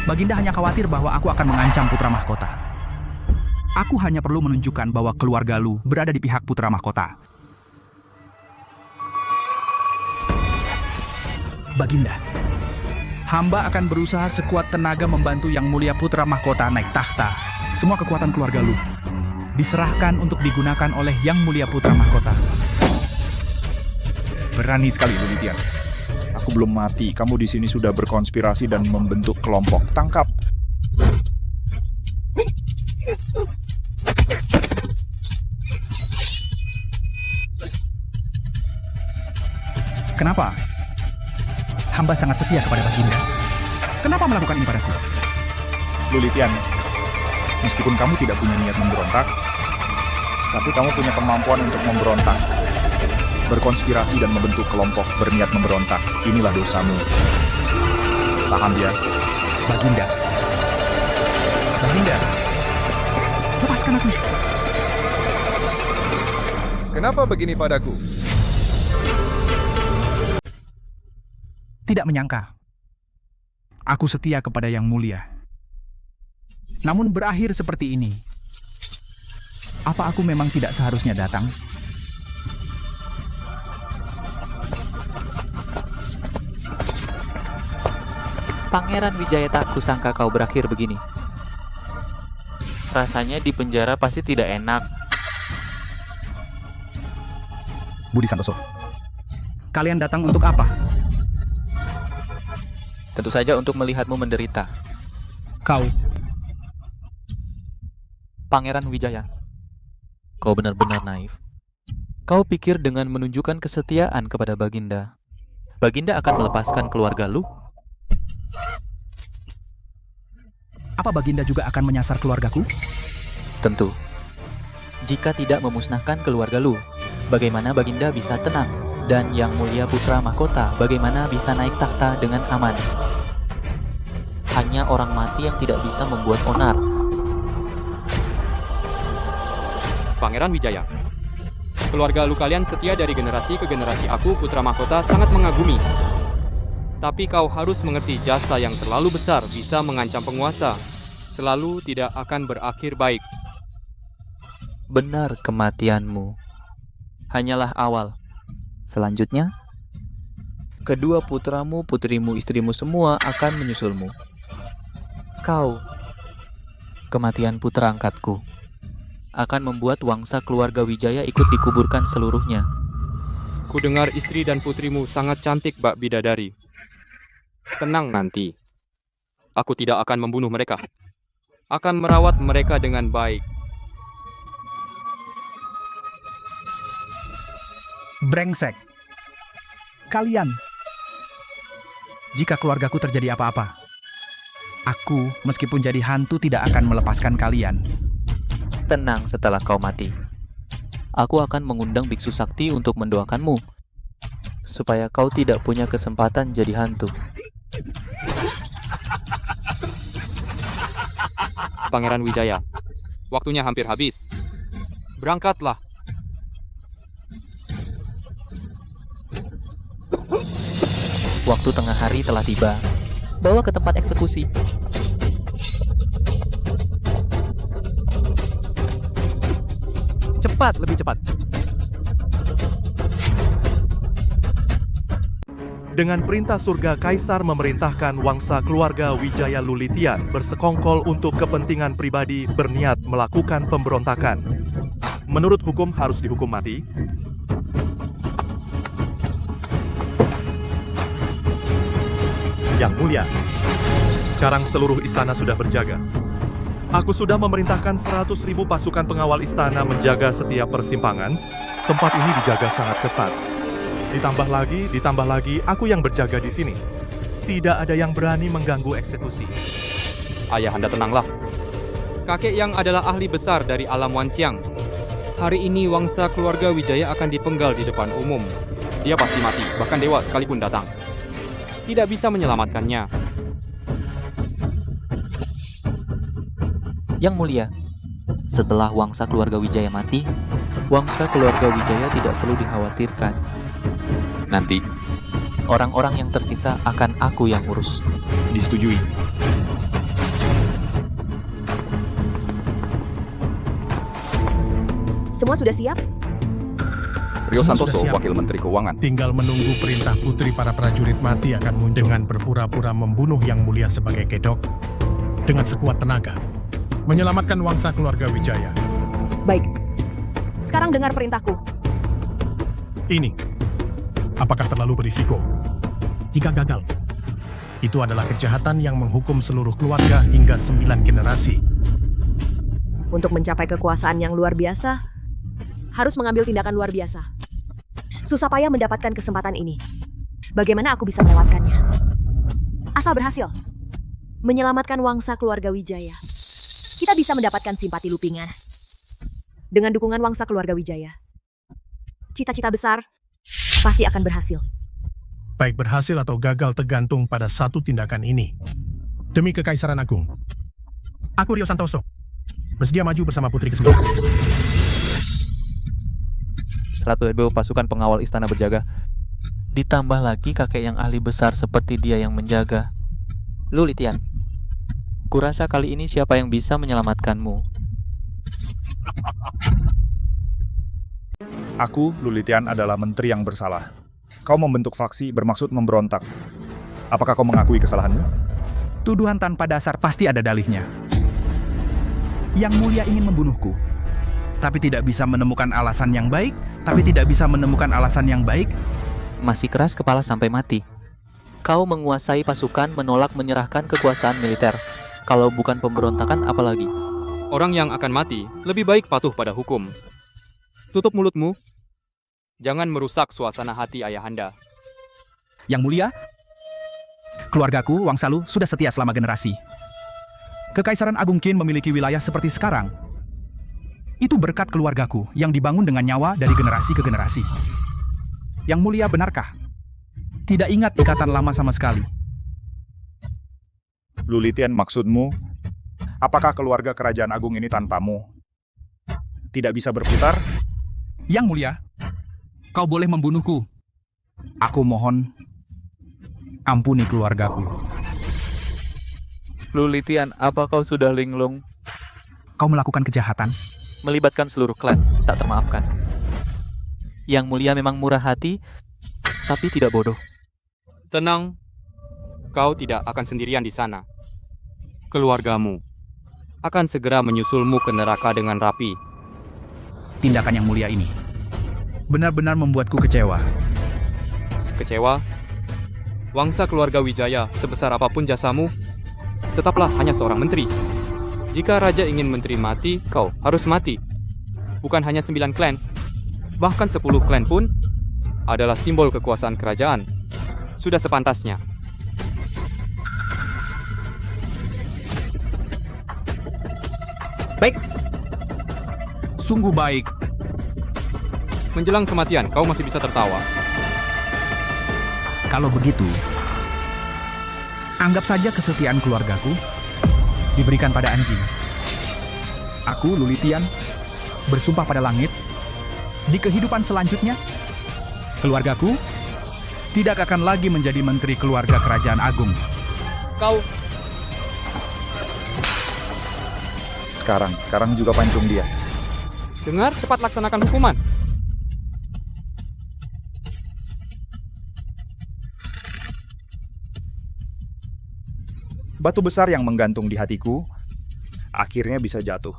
Baginda hanya khawatir bahwa aku akan mengancam putra mahkota. Aku hanya perlu menunjukkan bahwa keluarga Lu berada di pihak putra mahkota. Baginda, hamba akan berusaha sekuat tenaga membantu Yang Mulia Putra Mahkota naik tahta. Semua kekuatan keluarga Lu diserahkan untuk digunakan oleh Yang Mulia Putra Mahkota. berani sekali Lulitian. Aku belum mati, kamu di sini sudah berkonspirasi dan membentuk kelompok. Tangkap! Kenapa? Hamba sangat setia kepada Baginda. Kenapa melakukan ini padaku? Lulitian, meskipun kamu tidak punya niat memberontak, tapi kamu punya kemampuan untuk memberontak. Berkonspirasi dan membentuk kelompok berniat memberontak. Inilah dosamu. Paham ya? Baginda. Baginda. Lepaskan aku. Kenapa begini padaku? Tidak menyangka. Aku setia kepada Yang Mulia. Namun berakhir seperti ini. Apa aku memang tidak seharusnya datang? Pangeran Wijaya, tak kusangka kau berakhir begini. Rasanya di penjara pasti tidak enak. Budi Santoso, kalian datang untuk apa? Tentu saja untuk melihatmu menderita. Kau, Pangeran Wijaya, kau benar-benar naif. Kau pikir dengan menunjukkan kesetiaan kepada Baginda, Baginda akan melepaskan keluarga Lu? Apa Baginda juga akan menyasar keluargaku? Tentu. Jika tidak memusnahkan keluarga Lu, bagaimana Baginda bisa tenang? Dan Yang Mulia Putra Mahkota, bagaimana bisa naik tahta dengan aman? Hanya orang mati yang tidak bisa membuat onar. Pangeran Wijaya, keluarga Lu kalian setia dari generasi ke generasi. Aku, Putra Mahkota, sangat mengagumi. Tapi kau harus mengerti, jasa yang terlalu besar bisa mengancam penguasa. Selalu tidak akan berakhir baik. Benar, kematianmu hanyalah awal. Selanjutnya, kedua putramu, putrimu, istrimu semua akan menyusulmu. Kau, kematian putra angkatku, akan membuat wangsa keluarga Wijaya ikut dikuburkan seluruhnya. Ku dengar istri dan putrimu sangat cantik, Mbak Bidadari. Tenang nanti. Aku tidak akan membunuh mereka. Akan merawat mereka dengan baik. Brengsek. Kalian. Jika keluargaku terjadi apa-apa, aku, meskipun jadi hantu, tidak akan melepaskan kalian. Tenang, setelah kau mati, aku akan mengundang biksu sakti untuk mendoakanmu, supaya kau tidak punya kesempatan jadi hantu. Pangeran Wijaya, waktunya hampir habis. Berangkatlah. Waktu tengah hari telah tiba. Bawa ke tempat eksekusi. Cepat, lebih cepat. Dengan perintah surga, Kaisar memerintahkan wangsa keluarga Wijaya Lulitian bersekongkol untuk kepentingan pribadi berniat melakukan pemberontakan. Menurut hukum harus dihukum mati. Yang mulia, sekarang seluruh istana sudah berjaga. Aku sudah memerintahkan 100.000 pasukan pengawal istana menjaga setiap persimpangan. Tempat ini dijaga sangat ketat. Ditambah lagi, aku yang berjaga di sini. Tidak ada yang berani mengganggu eksekusi. Ayahanda tenanglah. Kakek yang adalah ahli besar dari alam Wanxiang. Hari ini wangsa keluarga Wijaya akan dipenggal di depan umum. Dia pasti mati, bahkan dewa sekalipun datang. Tidak bisa menyelamatkannya. Yang mulia, setelah wangsa keluarga Wijaya mati, wangsa keluarga Wijaya tidak perlu dikhawatirkan. Nanti, orang-orang yang tersisa akan aku yang urus. Disetujui. Semua sudah siap? Rio Santoso, Wakil Menteri Keuangan. Tinggal menunggu perintah putri para prajurit mati akan muncul dengan berpura-pura membunuh Yang Mulia sebagai kedok dengan sekuat tenaga, menyelamatkan wangsa keluarga Wijaya. Baik. Sekarang dengar perintahku. Ini, apakah terlalu berisiko? Jika gagal, itu adalah kejahatan yang menghukum seluruh keluarga hingga 9 generasi. Untuk mencapai kekuasaan yang luar biasa, harus mengambil tindakan luar biasa. Susah payah mendapatkan kesempatan ini. Bagaimana aku bisa melewatkannya? Asal berhasil menyelamatkan wangsa keluarga Wijaya, kita bisa mendapatkan simpati Lupingan. Dengan dukungan wangsa keluarga Wijaya, cita-cita besar pasti akan berhasil. Baik berhasil atau gagal tergantung pada satu tindakan ini. Demi Kekaisaran Agung, aku Rio Santoso bersedia maju bersama Putri ke-9. 100.000 pasukan pengawal istana berjaga. Ditambah lagi kakek yang ahli besar seperti dia yang menjaga. Lulitian, kurasa kali ini siapa yang bisa menyelamatkanmu? Aku, Lulitian, adalah menteri yang bersalah. Kau membentuk faksi bermaksud memberontak. Apakah kau mengakui kesalahanmu? Tuduhan tanpa dasar pasti ada dalihnya. Yang Mulia ingin membunuhku, tapi tidak bisa menemukan alasan yang baik, Masih keras kepala sampai mati. Kau menguasai pasukan menolak menyerahkan kekuasaan militer. Kalau bukan pemberontakan apalagi? Orang yang akan mati lebih baik patuh pada hukum. Tutup mulutmu. Jangan merusak suasana hati ayahanda. Yang Mulia, keluargaku, Wangsalu, sudah setia selama generasi. Kekaisaran Agung Qin memiliki wilayah seperti sekarang. Itu berkat keluargaku yang dibangun dengan nyawa dari generasi ke generasi. Yang Mulia, benarkah? Tidak ingat ikatan lama sama sekali. Lulitian, maksudmu, apakah keluarga kerajaan agung ini tanpamu tidak bisa berputar? Yang Mulia, kau boleh membunuhku. Aku mohon, ampuni keluargaku. Lulitian, apa kau sudah linglung? Kau melakukan kejahatan, melibatkan seluruh klan, tak termaafkan. Yang Mulia memang murah hati, tapi tidak bodoh. Tenang, kau tidak akan sendirian di sana. Keluargamu akan segera menyusulmu ke neraka dengan rapi. Tindakan Yang Mulia ini benar-benar membuatku kecewa. Kecewa? Wangsa keluarga Wijaya, sebesar apapun jasamu, tetaplah hanya seorang menteri. Jika raja ingin menteri mati, kau harus mati. Bukan hanya 9 klan, bahkan 10 klan pun adalah simbol kekuasaan kerajaan. Sudah sepantasnya. Baik. Sungguh baik. Menjelang kematian, kau masih bisa tertawa. Kalau begitu, anggap saja kesetiaan keluargaku diberikan pada anjing. Aku, Lulitian, bersumpah pada langit, di kehidupan selanjutnya, keluargaku tidak akan lagi menjadi menteri keluarga kerajaan agung. Kau Sekarang juga pancung dia. dengar, cepat laksanakan hukuman. Batu besar yang menggantung di hatiku akhirnya bisa jatuh.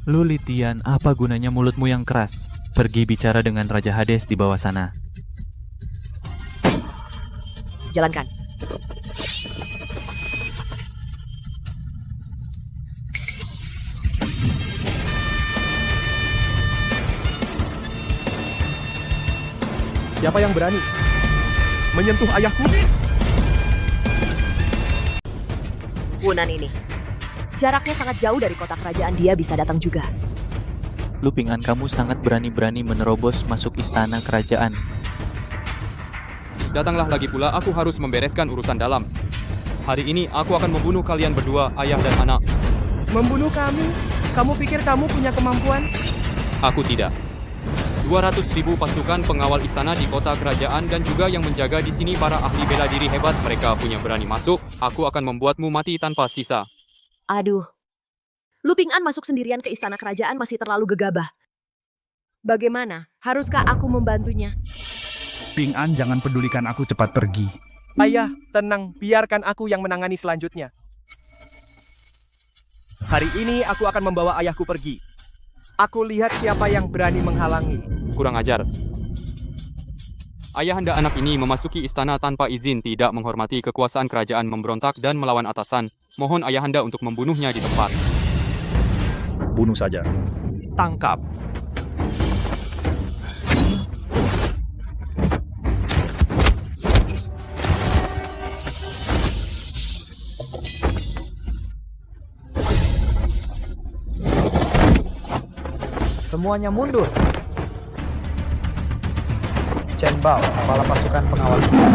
Lulitian, apa gunanya mulutmu yang keras? Pergi bicara dengan Raja Hades di bawah sana. Jalankan. Siapa yang berani menyentuh ayahku? Wunan ini. Jaraknya sangat jauh dari kota kerajaan, dia bisa datang juga. Lupingan, kamu sangat berani-berani menerobos masuk istana kerajaan. Datanglah lagi pula, aku harus membereskan urusan dalam. Hari ini aku akan membunuh kalian berdua, ayah dan anak. Membunuh kami? Kamu pikir kamu punya kemampuan? Aku tidak. 200.000 pasukan pengawal istana di kota kerajaan dan juga yang menjaga di sini para ahli bela diri hebat. Mereka punya berani masuk. Aku akan membuatmu mati tanpa sisa. Aduh. Lu Ping An masuk sendirian ke istana kerajaan masih terlalu gegabah. Bagaimana? Haruskah aku membantunya? Ping An, jangan pedulikan aku, cepat pergi. Ayah, tenang. Biarkan aku yang menangani selanjutnya. Hari ini aku akan membawa ayahku pergi. Aku lihat siapa yang berani menghalangi. Kurang ajar. Ayahanda anak ini memasuki istana tanpa izin, tidak menghormati kekuasaan kerajaan, memberontak dan melawan atasan. Mohon ayahanda untuk membunuhnya di tempat. Bunuh saja. Tangkap. Semuanya mundur. Chen Bao, kepala pasukan pengawal istana.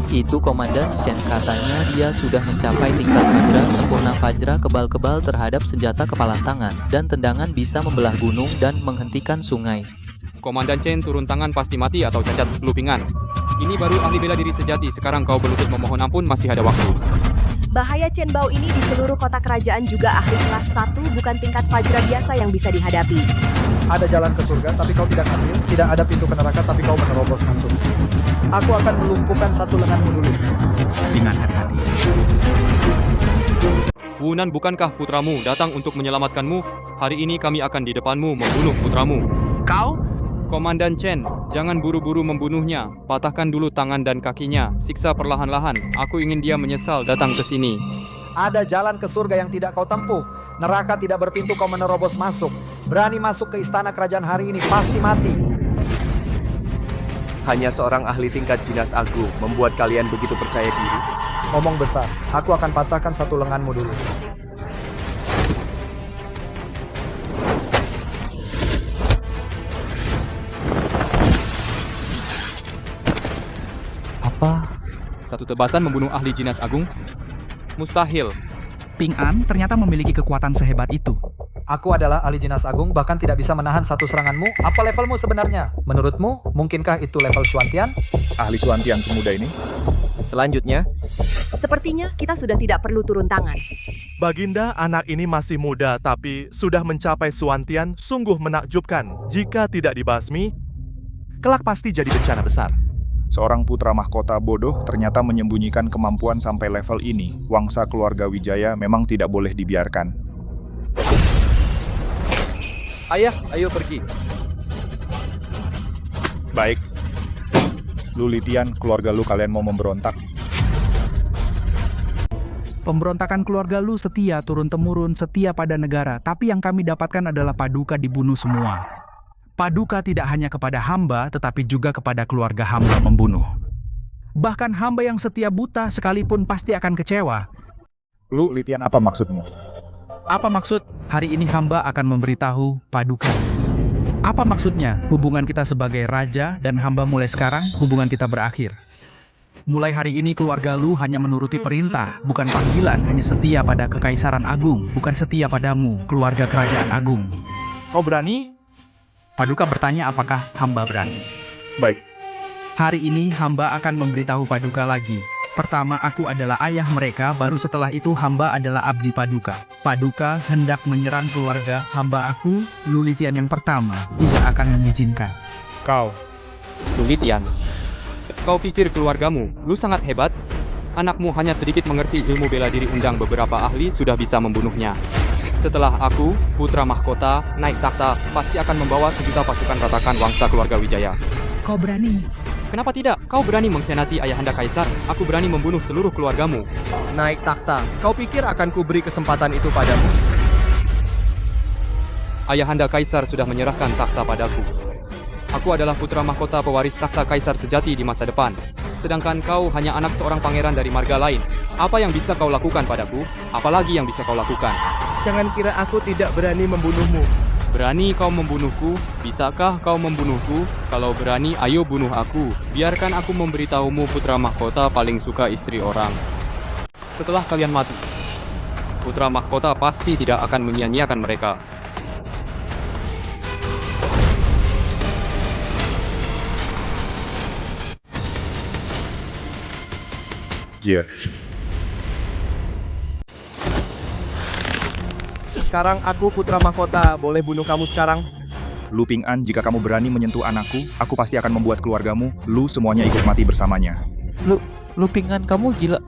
Itu Komandan Chen, katanya dia sudah mencapai tingkat Fajra sempurna. Fajra kebal-kebal terhadap senjata kepala tangan dan tendangan bisa membelah gunung dan menghentikan sungai. Komandan Chen turun tangan pasti mati atau cacat. Lupingan. Ini baru ahli bela diri sejati, sekarang kau berlutut memohon ampun, masih ada waktu. Bahaya Chen Bao ini di seluruh kota kerajaan juga ahli kelas 1, bukan tingkat Fajra biasa yang bisa dihadapi. Ada jalan ke surga, tapi kau tidak ambil. Tidak ada pintu ke neraka, tapi kau menerobos masuk. Aku akan melumpuhkan satu lenganmu dulu. Dengan hati-hati. Wunan, bukankah putramu datang untuk menyelamatkanmu? Hari ini kami akan di depanmu membunuh putramu. Kau? Komandan Chen, jangan buru-buru membunuhnya. Patahkan dulu tangan dan kakinya. Siksa perlahan-lahan. Aku ingin dia menyesal datang ke sini. Ada jalan ke surga yang tidak kau tempuh. Neraka tidak berpintu, kau menerobos masuk. Berani masuk ke istana kerajaan hari ini, pasti mati. Hanya seorang ahli tingkat jinas agung membuat kalian begitu percaya diri. Ngomong besar, aku akan patahkan satu lenganmu dulu. Apa? Satu tebasan membunuh ahli jinas agung? Mustahil. Ping An ternyata memiliki kekuatan sehebat itu. Aku adalah ahli jinas agung, bahkan tidak bisa menahan satu seranganmu. Apa levelmu sebenarnya? Menurutmu, mungkinkah itu level Xuantian? Ahli Xuantian semuda ini? Selanjutnya, sepertinya kita sudah tidak perlu turun tangan. Baginda, anak ini masih muda tapi sudah mencapai Xuantian, sungguh menakjubkan. Jika tidak dibasmi, kelak pasti jadi bencana besar. Seorang putra mahkota bodoh ternyata menyembunyikan kemampuan sampai level ini. Wangsa keluarga Wijaya memang tidak boleh dibiarkan. ayah, ayo pergi. Baik. Lulitian, keluarga lu kalian mau memberontak. Pemberontakan keluarga lu setia turun-temurun, setia pada negara. Tapi yang kami dapatkan adalah Paduka dibunuh semua. Paduka tidak hanya kepada hamba, tetapi juga kepada keluarga hamba membunuh. Bahkan hamba yang setia buta sekalipun pasti akan kecewa. Lu, Litian, apa maksudmu? Apa maksud? Hari ini hamba akan memberitahu Paduka. Apa maksudnya? Hubungan kita sebagai raja dan hamba mulai sekarang, hubungan kita berakhir. Mulai hari ini keluarga lu hanya menuruti perintah, bukan panggilan, hanya setia pada Kekaisaran Agung, bukan setia padamu, keluarga Kerajaan Agung. Kau berani? Paduka bertanya apakah hamba berani. Baik. Hari ini hamba akan memberitahu Paduka lagi. Pertama, aku adalah ayah mereka, baru setelah itu hamba adalah abdi Paduka. Paduka hendak menyerang keluarga hamba aku, Lulitian yang pertama, tidak akan mengizinkan. Kau, Lulitian, kau pikir keluargamu, lu sangat hebat? Anakmu hanya sedikit mengerti ilmu bela diri, undang beberapa ahli sudah bisa membunuhnya. Setelah aku, putra mahkota, naik takhta, pasti akan membawa sejuta pasukan ratakan wangsa keluarga Wijaya. Kau berani? Kenapa tidak? Kau berani mengkhianati ayahanda kaisar, aku berani membunuh seluruh keluargamu. Naik takhta, kau pikir akan kuberi kesempatan itu padamu? Ayahanda kaisar sudah menyerahkan takhta padaku. Aku adalah putra mahkota pewaris takhta kaisar sejati di masa depan. Sedangkan kau hanya anak seorang pangeran dari marga lain. Apa yang bisa kau lakukan padaku? Apalagi yang bisa kau lakukan? Jangan kira aku tidak berani membunuhmu. Berani kau membunuhku? Bisakah kau membunuhku? Kalau berani, ayo bunuh aku. Biarkan aku memberitahumu, putra mahkota paling suka istri orang. Setelah kalian mati, putra mahkota pasti tidak akan menyia-nyiakan mereka. Iya. Sekarang aku putra mahkota, boleh bunuh kamu sekarang? Lu Ping An, jika kamu berani menyentuh anakku, aku pasti akan membuat keluargamu, lu semuanya ikut mati bersamanya. Lu Ping An, kamu gila.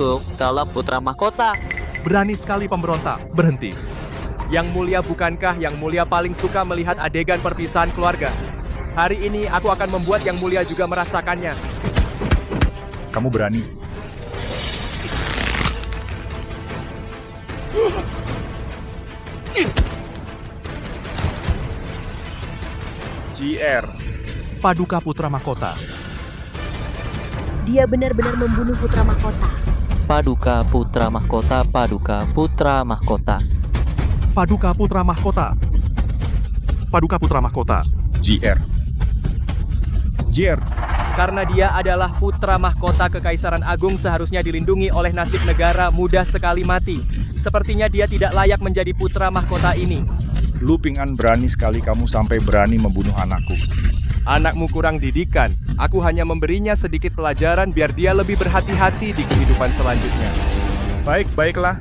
Tuh, dalam putra mahkota. Berani sekali pemberontak, berhenti. Yang mulia, bukankah yang mulia paling suka melihat adegan perpisahan keluarga? Hari ini aku akan membuat yang mulia juga merasakannya. Kamu berani? JR Paduka Putra Mahkota. Dia benar-benar membunuh putra mahkota. Paduka Putra Mahkota, Paduka Putra Mahkota. Paduka Putra Mahkota. Paduka Putra Mahkota. JR. Karena dia adalah putra mahkota Kekaisaran Agung, seharusnya dilindungi oleh nasib negara, mudah sekali mati. Sepertinya dia tidak layak menjadi putra mahkota ini. Lu Ping An, berani sekali kamu sampai berani membunuh anakku. Anakmu kurang didikan. Aku hanya memberinya sedikit pelajaran biar dia lebih berhati-hati di kehidupan selanjutnya. Baiklah.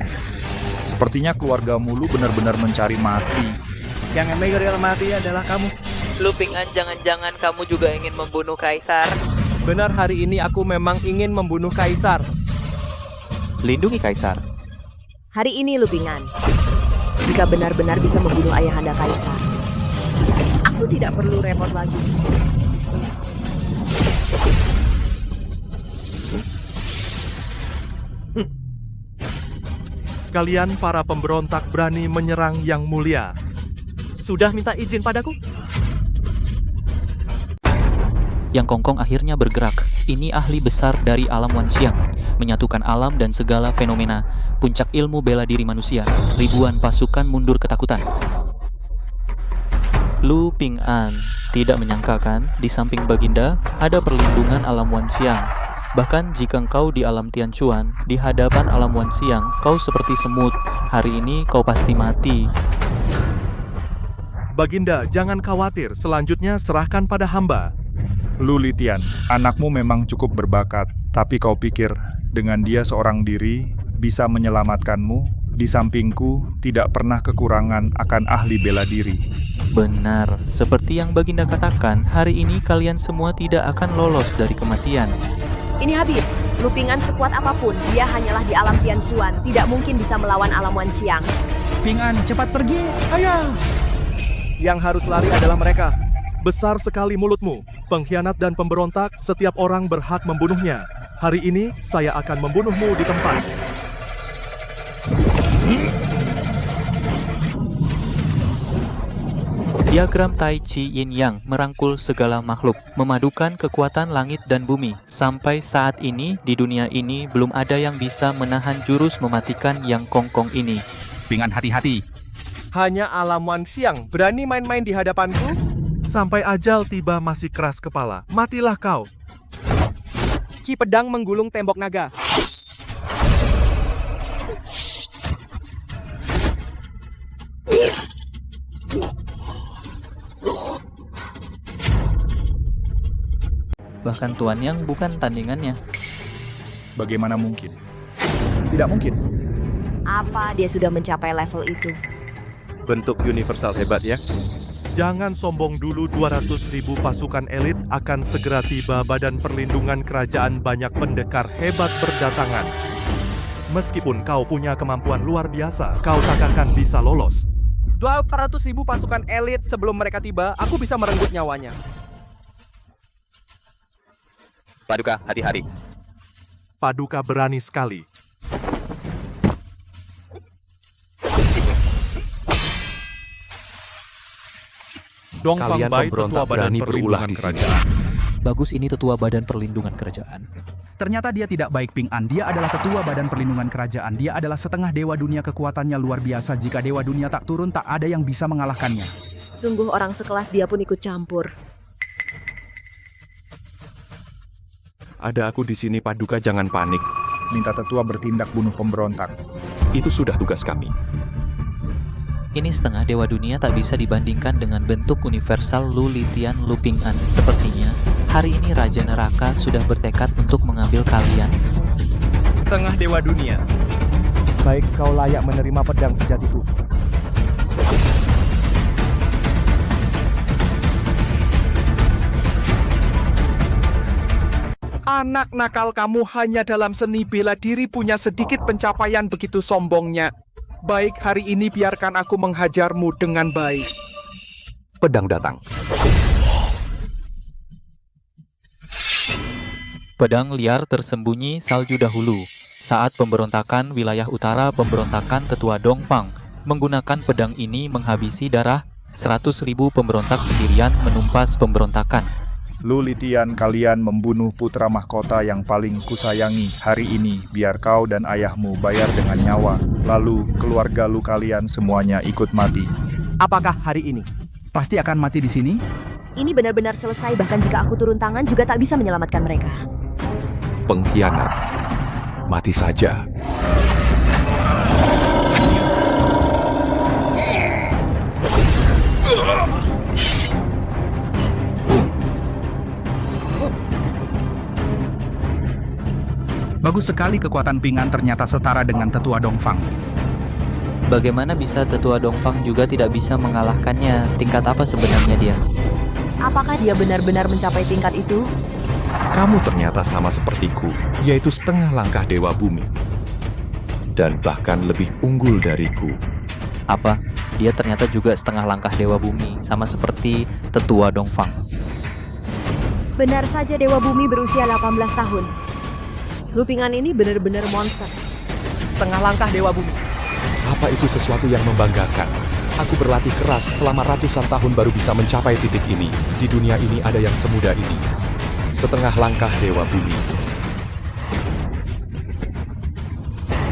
Sepertinya keluargamu lu benar-benar mencari mati. Yang real mati adalah kamu. Lu Ping An, jangan-jangan kamu juga ingin membunuh kaisar? Benar, hari ini aku memang ingin membunuh kaisar. Lindungi kaisar. Hari ini Lu Ping An, jika benar-benar bisa membunuh ayahanda kaisar, aku tidak perlu repot lagi. Kalian para pemberontak berani menyerang yang mulia. Sudah minta izin padaku? Yang Kongkong akhirnya bergerak. Ini ahli besar dari alam Wanxiang, menyatukan alam dan segala fenomena, puncak ilmu bela diri manusia. Ribuan pasukan mundur ketakutan. Lu Ping An tidak menyangkakan di samping Baginda ada perlindungan alam Wanxiang. Bahkan jika engkau di alam Tianchuan, di hadapan alam Wanxiang, kau seperti semut. Hari ini kau pasti mati. Baginda, jangan khawatir, selanjutnya serahkan pada hamba. Lulitian, anakmu memang cukup berbakat, tapi kau pikir dengan dia seorang diri bisa menyelamatkanmu? Di sampingku tidak pernah kekurangan akan ahli bela diri. Benar, seperti yang Baginda katakan, hari ini kalian semua tidak akan lolos dari kematian. Ini habis. Lu Ping An sekuat apapun, dia hanyalah di alam Tianchuan, tidak mungkin bisa melawan alam Wanxiang. Ping An, cepat pergi. Ayah! Yang harus lari adalah mereka. Besar sekali mulutmu, pengkhianat dan pemberontak, setiap orang berhak membunuhnya. Hari ini, saya akan membunuhmu di tempat. Diagram Tai Chi Yin Yang merangkul segala makhluk, memadukan kekuatan langit dan bumi. Sampai saat ini, di dunia ini, belum ada yang bisa menahan jurus mematikan Yang Kongkong ini. Ping An, hati-hati. Hanya alam Wanxiang berani main-main di hadapanku? Sampai ajal tiba masih keras kepala. Matilah kau. Ki pedang menggulung tembok naga. Bahkan Tuan Yang bukan tandingannya. Bagaimana mungkin? Tidak mungkin. Apa dia sudah mencapai level itu? Bentuk universal hebat ya. Jangan sombong dulu, 200.000 pasukan elit akan segera tiba. Badan Perlindungan Kerajaan banyak pendekar hebat berdatangan. Meskipun kau punya kemampuan luar biasa, kau tak akan bisa lolos. 200.000 pasukan elit sebelum mereka tiba, aku bisa merenggut nyawanya. Paduka, hati-hati. Paduka berani sekali. Dongfang Kalian Bai, pemberontak Tetua Badan berani berulah Perlindungan di sini. Kerajaan. Bagus, ini Tetua Badan Perlindungan Kerajaan. Ternyata dia tidak baik, Ping An. Dia adalah ketua Badan Perlindungan Kerajaan. Dia adalah setengah dewa dunia, kekuatannya luar biasa. Jika dewa dunia tak turun, tak ada yang bisa mengalahkannya. Sungguh orang sekelas dia pun ikut campur. Ada aku di sini, Paduka, jangan panik. Minta tetua bertindak bunuh pemberontak. Itu sudah tugas kami. Ini setengah dewa dunia tak bisa dibandingkan dengan bentuk universal Lu Litian Lu Ping An. Sepertinya, hari ini Raja Neraka sudah bertekad untuk mengambil kalian. Setengah dewa dunia. Baik, kau layak menerima pedang sejatiku. Anak nakal kamu hanya dalam seni bela diri punya sedikit pencapaian, begitu sombongnya. Baik, hari ini biarkan aku menghajarmu dengan baik. Pedang datang. Pedang liar tersembunyi salju dahulu. Saat pemberontakan wilayah utara, pemberontakan Tetua Dongfang menggunakan pedang ini menghabisi darah 100.000 pemberontak sendirian menumpas pemberontakan. Lu Litian, kalian membunuh putra mahkota yang paling kusayangi hari ini. Biar kau dan ayahmu bayar dengan nyawa. Lalu keluarga lu kalian semuanya ikut mati. Apakah hari ini? Pasti akan mati di sini? Ini benar-benar selesai, bahkan jika aku turun tangan juga tak bisa menyelamatkan mereka. Pengkhianat. Mati saja. Bagus sekali, kekuatan Ping An ternyata setara dengan Tetua Dongfang. Bagaimana bisa Tetua Dongfang juga tidak bisa mengalahkannya? Tingkat apa sebenarnya dia? Apakah dia benar-benar mencapai tingkat itu? Kamu ternyata sama sepertiku, yaitu setengah langkah Dewa Bumi. Dan bahkan lebih unggul dariku. Apa? Dia ternyata juga setengah langkah Dewa Bumi, sama seperti Tetua Dongfang. Benar saja, Dewa Bumi berusia 18 tahun. Lu Ping An ini benar-benar monster. Setengah langkah dewa bumi. Apa itu sesuatu yang membanggakan? Aku berlatih keras selama ratusan tahun baru bisa mencapai titik ini. Di dunia ini ada yang semudah ini. Setengah langkah Dewa Bumi.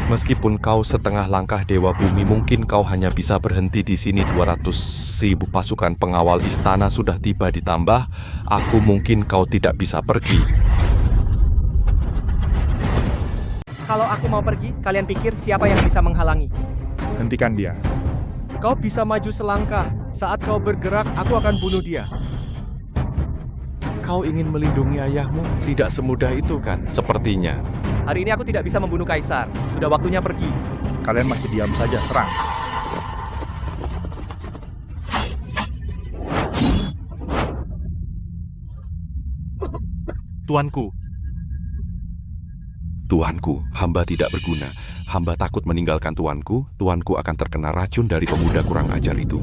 Meskipun kau setengah langkah Dewa Bumi, mungkin kau hanya bisa berhenti di sini. 200.000 pasukan pengawal istana sudah tiba, ditambah aku, mungkin kau tidak bisa pergi. Kalau aku mau pergi, kalian pikir siapa yang bisa menghalangi? Hentikan dia. Kau bisa maju selangkah. Saat kau bergerak, aku akan bunuh dia. Kau ingin melindungi ayahmu? Tidak semudah itu kan, sepertinya. Hari ini aku tidak bisa membunuh kaisar. Sudah waktunya pergi. Kalian masih diam saja, serang. Tuanku. Tuanku, hamba tidak berguna. Hamba takut meninggalkan tuanku. Tuanku akan terkena racun dari pemuda kurang ajar itu.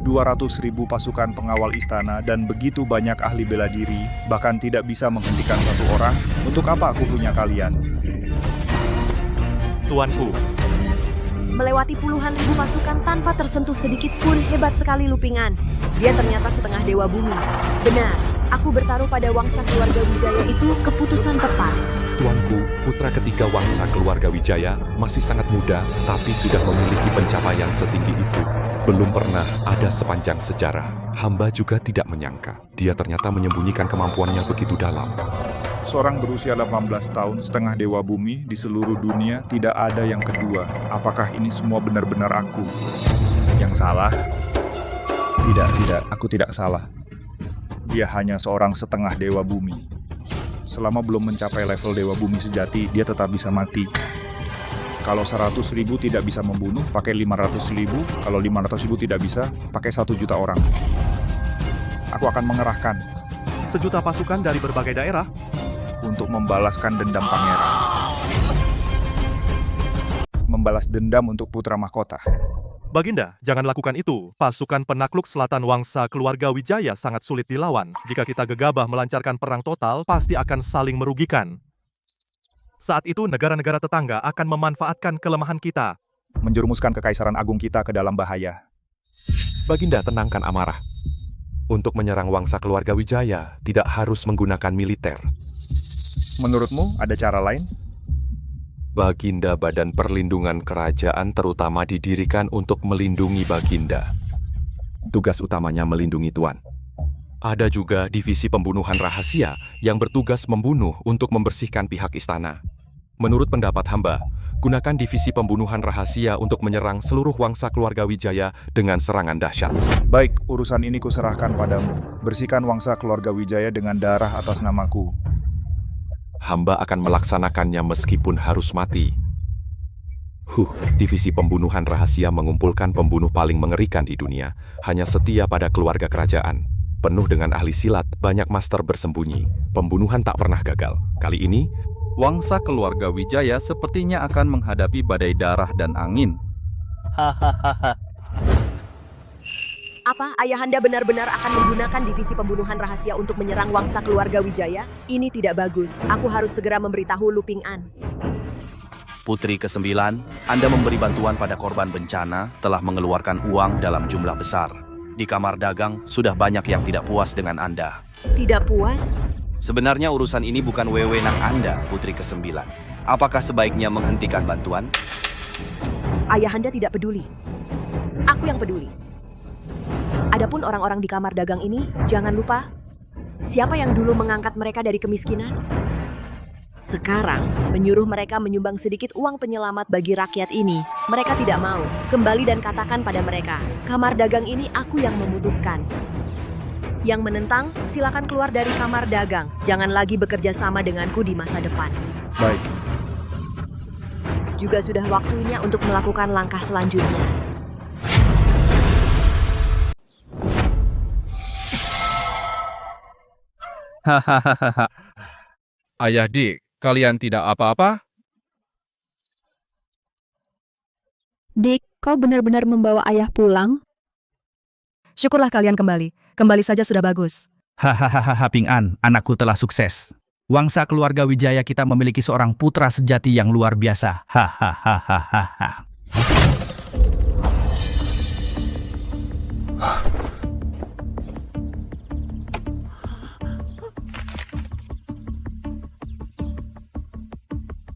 200.000 pasukan pengawal istana dan begitu banyak ahli bela diri, bahkan tidak bisa menghentikan satu orang. Untuk apa aku punya kalian? Tuanku. Melewati puluhan ribu pasukan tanpa tersentuh sedikit pun, hebat sekali Lu Ping An. Dia ternyata setengah dewa bumi. Benar, aku bertaruh pada wangsa keluarga Wijaya itu keputusan tepat. Tuanku, putra ketiga wangsa keluarga Wijaya masih sangat muda, tapi sudah memiliki pencapaian setinggi itu. Belum pernah ada sepanjang sejarah. Hamba juga tidak menyangka, dia ternyata menyembunyikan kemampuannya begitu dalam. Seorang berusia 18 tahun, setengah dewa bumi, di seluruh dunia tidak ada yang kedua. Apakah ini semua benar-benar aku yang salah? Tidak, aku tidak salah. Dia hanya seorang setengah dewa bumi. Selama belum mencapai level Dewa Bumi sejati, dia tetap bisa mati. Kalau 100.000 tidak bisa membunuh, pakai 500.000. Kalau 500.000 tidak bisa, pakai 1 juta orang. Aku akan mengerahkan 1 juta pasukan dari berbagai daerah untuk membalaskan dendam pangeran. Membalas dendam untuk putra mahkota. Baginda, jangan lakukan itu. Pasukan penakluk selatan Wangsa keluarga Wijaya sangat sulit dilawan. Jika kita gegabah melancarkan perang total, pasti akan saling merugikan. Saat itu negara-negara tetangga akan memanfaatkan kelemahan kita. Menjerumuskan Kekaisaran Agung kita ke dalam bahaya. Baginda, tenangkan amarah. Untuk menyerang Wangsa keluarga Wijaya, tidak harus menggunakan militer. Menurutmu ada cara lain? Baginda, Badan Perlindungan Kerajaan terutama didirikan untuk melindungi Baginda. Tugas utamanya melindungi Tuan. Ada juga divisi pembunuhan rahasia yang bertugas membunuh untuk membersihkan pihak istana. Menurut pendapat hamba, gunakan divisi pembunuhan rahasia untuk menyerang seluruh Wangsa keluarga Wijaya dengan serangan dahsyat. Baik, urusan ini kuserahkan padamu. Bersihkan Wangsa keluarga Wijaya dengan darah atas namaku. Hamba akan melaksanakannya meskipun harus mati. Divisi pembunuhan rahasia mengumpulkan pembunuh paling mengerikan di dunia, hanya setia pada keluarga kerajaan. Penuh dengan ahli silat, banyak master bersembunyi. Pembunuhan tak pernah gagal. Kali ini, Wangsa keluarga Wijaya sepertinya akan menghadapi badai darah dan angin. Hahaha. Apa Ayahanda benar-benar akan menggunakan divisi pembunuhan rahasia untuk menyerang Wangsa keluarga Wijaya? Ini tidak bagus. Aku harus segera memberitahu Lu Ping-an. Putri ke-9, Anda memberi bantuan pada korban bencana, telah mengeluarkan uang dalam jumlah besar. Di kamar dagang, sudah banyak yang tidak puas dengan Anda. Tidak puas? Sebenarnya urusan ini bukan wewenang Anda, Putri ke-9. Apakah sebaiknya menghentikan bantuan? Ayahanda tidak peduli. Aku yang peduli. Adapun orang-orang di kamar dagang ini, jangan lupa, siapa yang dulu mengangkat mereka dari kemiskinan? Sekarang, menyuruh mereka menyumbang sedikit uang penyelamat bagi rakyat ini. Mereka tidak mau. Kembali dan katakan pada mereka, kamar dagang ini aku yang memutuskan. Yang menentang, silakan keluar dari kamar dagang. Jangan lagi bekerja sama denganku di masa depan. Baik. Juga sudah waktunya untuk melakukan langkah selanjutnya. Hahaha. Ayah Dik, kalian tidak apa-apa? Dik, kau benar-benar membawa ayah pulang? Syukurlah kalian kembali. Kembali saja sudah bagus. Hahaha, Ping-an, anakku telah sukses. Wangsa keluarga Wijaya kita memiliki seorang putra sejati yang luar biasa. Hahaha.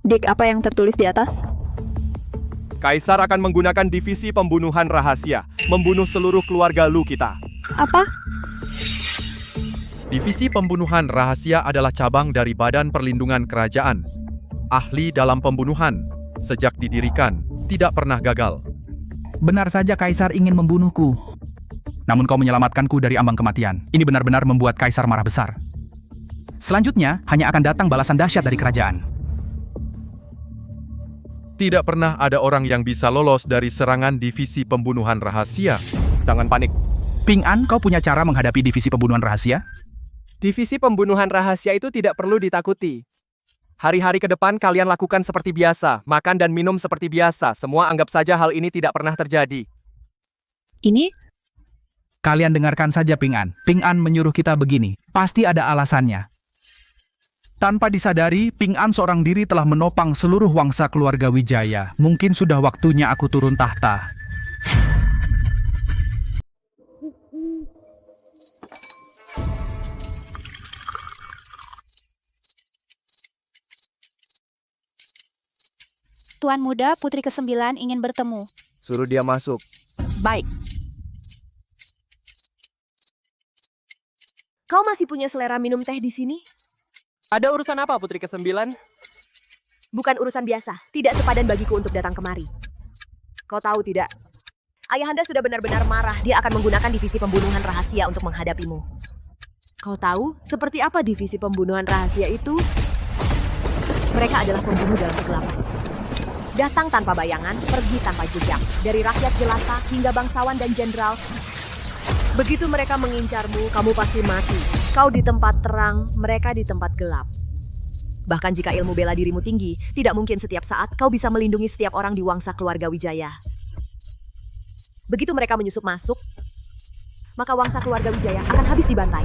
Dik, apa yang tertulis di atas? Kaisar akan menggunakan divisi pembunuhan rahasia, membunuh seluruh keluarga Lu kita. Apa? Divisi pembunuhan rahasia adalah cabang dari Badan Perlindungan Kerajaan. Ahli dalam pembunuhan, sejak didirikan, tidak pernah gagal. Benar saja Kaisar ingin membunuhku. Namun kau menyelamatkanku dari ambang kematian. Ini benar-benar membuat Kaisar marah besar. Selanjutnya, hanya akan datang balasan dahsyat dari kerajaan. Tidak pernah ada orang yang bisa lolos dari serangan divisi pembunuhan rahasia. Jangan panik. Ping-an, kau punya cara menghadapi divisi pembunuhan rahasia? Divisi pembunuhan rahasia itu tidak perlu ditakuti. Hari-hari ke depan kalian lakukan seperti biasa, makan dan minum seperti biasa. Semua anggap saja hal ini tidak pernah terjadi. Ini? Kalian dengarkan saja Ping-an. Ping-an menyuruh kita begini. Pasti ada alasannya. Tanpa disadari, Ping-an seorang diri telah menopang seluruh Wangsa keluarga Wijaya. Mungkin sudah waktunya aku turun tahta. Tuan Muda, Putri ke-9 ingin bertemu. Suruh dia masuk. Baik. Kau masih punya selera minum teh di sini? Ada urusan apa, Putri ke-9? Bukan urusan biasa. Tidak sepadan bagiku untuk datang kemari. Kau tahu tidak? Ayahanda sudah benar-benar marah. Dia akan menggunakan divisi pembunuhan rahasia untuk menghadapimu. Kau tahu seperti apa divisi pembunuhan rahasia itu? Mereka adalah pembunuh dalam kegelapan. Datang tanpa bayangan, pergi tanpa jejak. Dari rakyat jelata hingga bangsawan dan jenderal. Begitu mereka mengincarmu, kamu pasti mati. Kau di tempat terang, mereka di tempat gelap. Bahkan jika ilmu bela dirimu tinggi, tidak mungkin setiap saat kau bisa melindungi setiap orang di wangsa keluarga Wijaya. Begitu mereka menyusup masuk, maka wangsa keluarga Wijaya akan habis dibantai.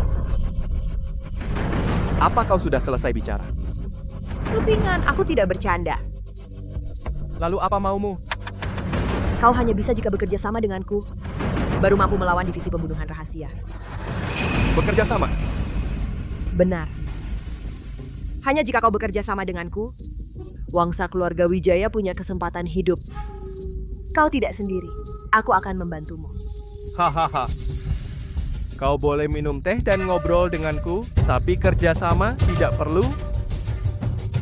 Apa kau sudah selesai bicara? Lupingan, aku tidak bercanda. Lalu apa maumu? Kau hanya bisa jika bekerja sama denganku, baru mampu melawan divisi pembunuhan rahasia. Bekerja sama? Benar. Hanya jika kau bekerja sama denganku, wangsa keluarga Wijaya punya kesempatan hidup. Kau tidak sendiri. Aku akan membantumu. Hahaha. Kau boleh minum teh dan ngobrol denganku, tapi kerja sama tidak perlu.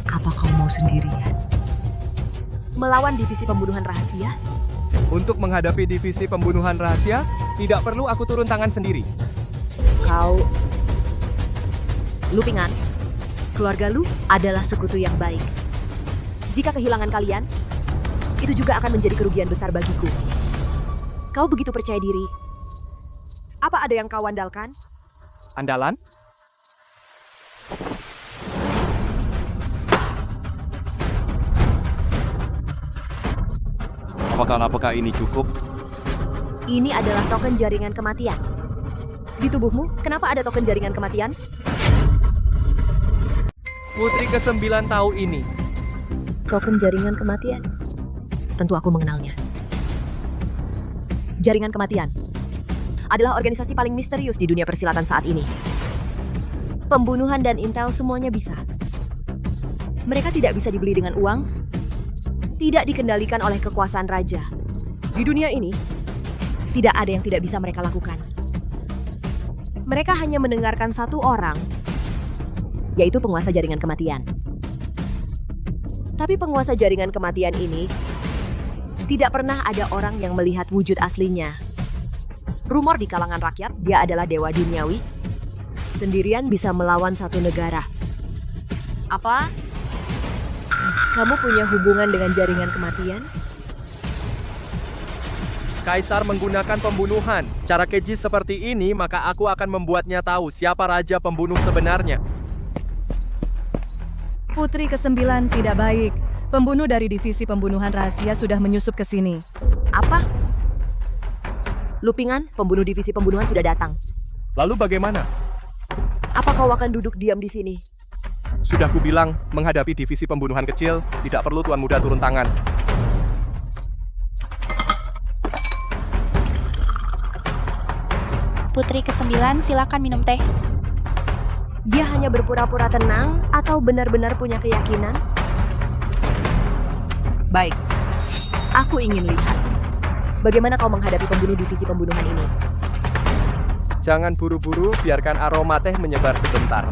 Apa kau mau sendirian? Melawan divisi pembunuhan rahasia? Untuk menghadapi divisi pembunuhan rahasia, tidak perlu aku turun tangan sendiri. Kau... Lupingan, keluarga lu adalah sekutu yang baik. Jika kehilangan kalian, itu juga akan menjadi kerugian besar bagiku. Kau begitu percaya diri. Apa ada yang kau andalkan? Andalan? Apakah ini cukup? Ini adalah token jaringan kematian. Di tubuhmu, kenapa ada token jaringan kematian? Putri ke-9 tahu ini. Token jaringan kematian? Tentu aku mengenalnya. Jaringan kematian adalah organisasi paling misterius di dunia persilatan saat ini. Pembunuhan dan intel semuanya bisa. Mereka tidak bisa dibeli dengan uang, tidak dikendalikan oleh kekuasaan raja. Di dunia ini, tidak ada yang tidak bisa mereka lakukan. Mereka hanya mendengarkan satu orang, yaitu penguasa jaringan kematian. Tapi penguasa jaringan kematian ini tidak pernah ada orang yang melihat wujud aslinya. Rumor di kalangan rakyat, dia adalah dewa duniawi. Sendirian bisa melawan satu negara. Apa? Kamu punya hubungan dengan jaringan kematian? Kaisar menggunakan pembunuhan. Cara keji seperti ini, maka aku akan membuatnya tahu siapa raja pembunuh sebenarnya. Putri ke-9 tidak baik. Pembunuh dari divisi pembunuhan rahasia sudah menyusup ke sini. Apa? Lupingan, pembunuh divisi pembunuhan sudah datang. Lalu bagaimana? Apa kau akan duduk diam di sini? Sudah kubilang, menghadapi divisi pembunuhan kecil, tidak perlu Tuan Muda turun tangan. Putri ke-9, silakan minum teh. Dia hanya berpura-pura tenang atau benar-benar punya keyakinan? Baik, aku ingin lihat. Bagaimana kau menghadapi pembunuh divisi pembunuhan ini? Jangan buru-buru, biarkan aroma teh menyebar sebentar.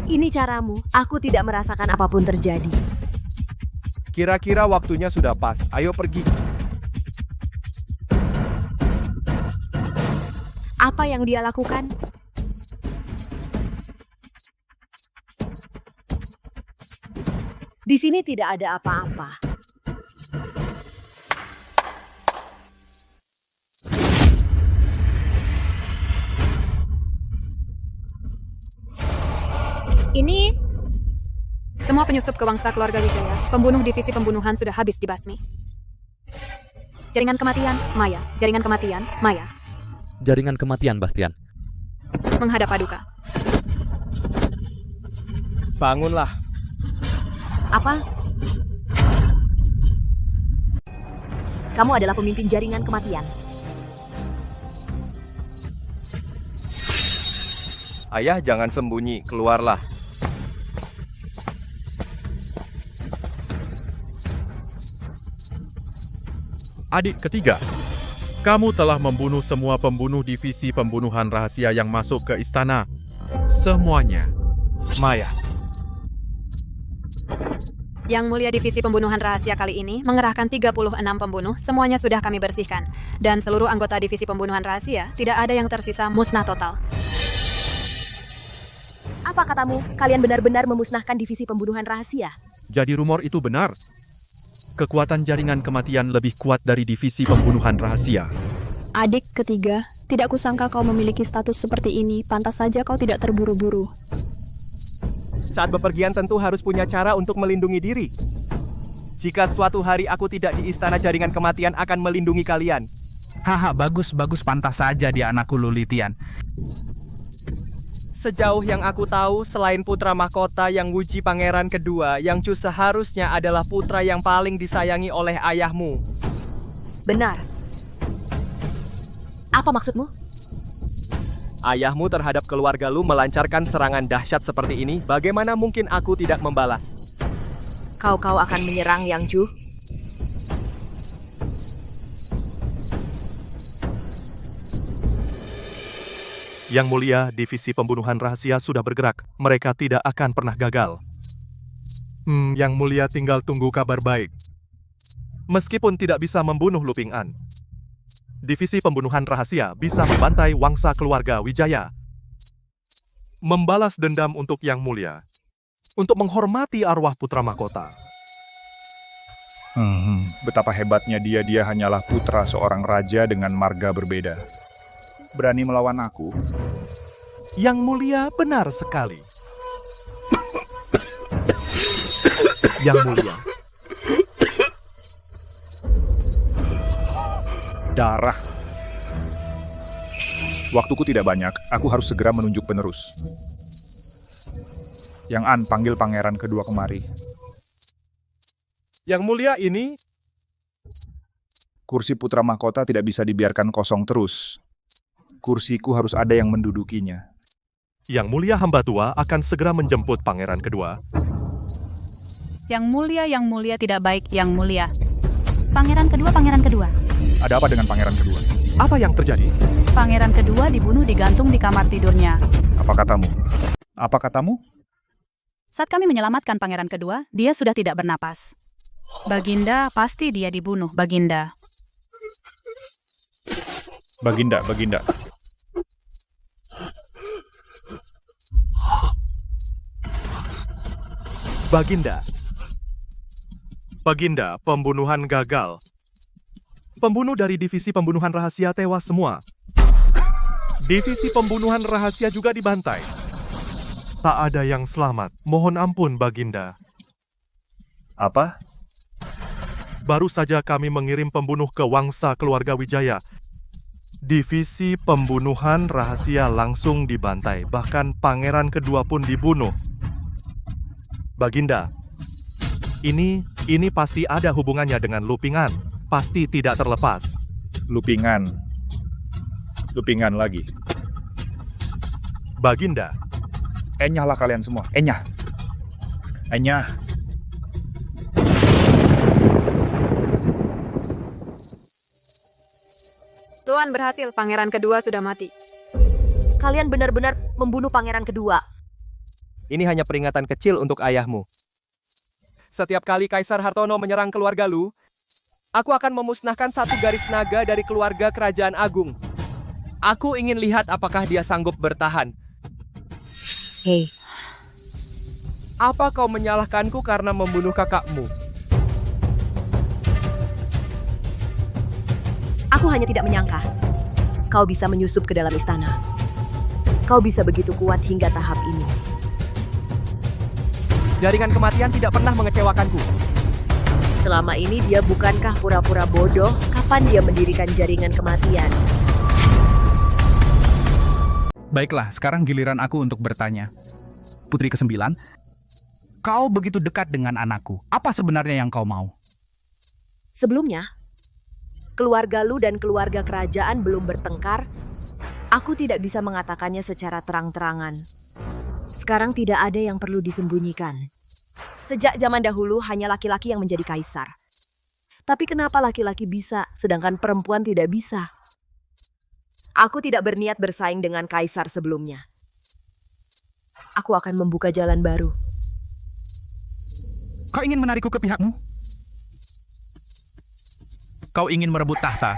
Ini caramu, aku tidak merasakan apapun terjadi. Kira-kira waktunya sudah pas, ayo pergi. Apa yang dia lakukan? Di sini tidak ada apa-apa. Ini semua penyusup ke wangsa keluarga Wijaya. Pembunuh divisi pembunuhan sudah habis dibasmi. Jaringan kematian, Maya. Jaringan kematian, Maya. Jaringan kematian, Bastian. Menghadap Paduka. Bangunlah. Apa? Kamu adalah pemimpin jaringan kematian. Ayah, jangan sembunyi, keluarlah. Adik ketiga, kamu telah membunuh semua pembunuh divisi pembunuhan rahasia yang masuk ke istana. Semuanya. Maya. Yang Mulia Divisi Pembunuhan Rahasia kali ini mengerahkan 36 pembunuh, semuanya sudah kami bersihkan. Dan seluruh anggota Divisi Pembunuhan Rahasia, tidak ada yang tersisa, musnah total. Apa katamu? Kalian benar-benar memusnahkan divisi pembunuhan rahasia? Jadi rumor itu benar. Kekuatan jaringan kematian lebih kuat dari divisi pembunuhan rahasia. Adik ketiga, tidak kusangka kau memiliki status seperti ini. Pantas saja kau tidak terburu-buru. Saat bepergian tentu harus punya cara untuk melindungi diri. Jika suatu hari aku tidak di istana jaringan kematian akan melindungi kalian. Haha, bagus, pantas saja dia anakku Lulitian. Sejauh yang aku tahu, selain putra mahkota yang Wuji pangeran kedua, Yang Chu seharusnya adalah putra yang paling disayangi oleh ayahmu. Benar. Apa maksudmu? Ayahmu terhadap keluarga Lu melancarkan serangan dahsyat seperti ini, bagaimana mungkin aku tidak membalas? Kau akan menyerang Yang Chu? Yang Mulia, Divisi Pembunuhan Rahasia sudah bergerak. Mereka tidak akan pernah gagal. Yang Mulia tinggal tunggu kabar baik. Meskipun tidak bisa membunuh Lu Ping'an, Divisi Pembunuhan Rahasia bisa membantai Wangsa Keluarga Wijaya. Membalas dendam untuk Yang Mulia. Untuk menghormati arwah putra mahkota. Betapa hebatnya dia hanyalah putra seorang raja dengan marga berbeda. Berani melawan aku? Yang Mulia benar sekali. Yang Mulia. Darah. Waktuku tidak banyak, aku harus segera menunjuk penerus. Yang An, panggil pangeran kedua kemari. Yang Mulia ini... Kursi putra mahkota tidak bisa dibiarkan kosong terus. Kursiku harus ada yang mendudukinya. Yang Mulia hamba tua akan segera menjemput pangeran kedua. Yang Mulia tidak baik, Yang Mulia. Pangeran kedua. Ada apa dengan pangeran kedua? Apa yang terjadi? Pangeran kedua dibunuh digantung di kamar tidurnya. Apa katamu? Apa katamu? Saat kami menyelamatkan pangeran kedua, dia sudah tidak bernapas. Baginda, pasti dia dibunuh, Baginda. Baginda. Baginda, pembunuhan gagal. Pembunuh dari Divisi Pembunuhan Rahasia tewas semua. Divisi Pembunuhan Rahasia juga dibantai. Tak ada yang selamat. Mohon ampun, Baginda. Apa? Baru saja kami mengirim pembunuh ke Wangsa Keluarga Wijaya. Divisi Pembunuhan Rahasia langsung dibantai. Bahkan pangeran kedua pun dibunuh. Baginda, ini pasti ada hubungannya dengan Lu Ping'an. Pasti tidak terlepas. Lu Ping'an lagi. Baginda. Enyahlah kalian semua. Enyah. Tuan berhasil, pangeran kedua sudah mati. Kalian benar-benar membunuh pangeran kedua. Ini hanya peringatan kecil untuk ayahmu. Setiap kali Kaisar Hartono menyerang keluarga Lu, aku akan memusnahkan satu garis naga dari keluarga Kerajaan Agung. Aku ingin lihat apakah dia sanggup bertahan. Hei. Apa kau menyalahkanku karena membunuh kakakmu? Aku hanya tidak menyangka kau bisa menyusup ke dalam istana. Kau bisa begitu kuat hingga tahap ini. Jaringan kematian tidak pernah mengecewakanku. Selama ini dia bukankah pura-pura bodoh? Kapan dia mendirikan jaringan kematian? Baiklah, sekarang giliran aku untuk bertanya. Putri ke-9, kau begitu dekat dengan anakku. Apa sebenarnya yang kau mau? Sebelumnya, keluarga Lu dan keluarga kerajaan belum bertengkar. Aku tidak bisa mengatakannya secara terang-terangan. Sekarang tidak ada yang perlu disembunyikan. Sejak zaman dahulu hanya laki-laki yang menjadi kaisar. Tapi kenapa laki-laki bisa, sedangkan perempuan tidak bisa? Aku tidak berniat bersaing dengan kaisar sebelumnya. Aku akan membuka jalan baru. Kau ingin menarikku ke pihakmu? Kau ingin merebut tahta?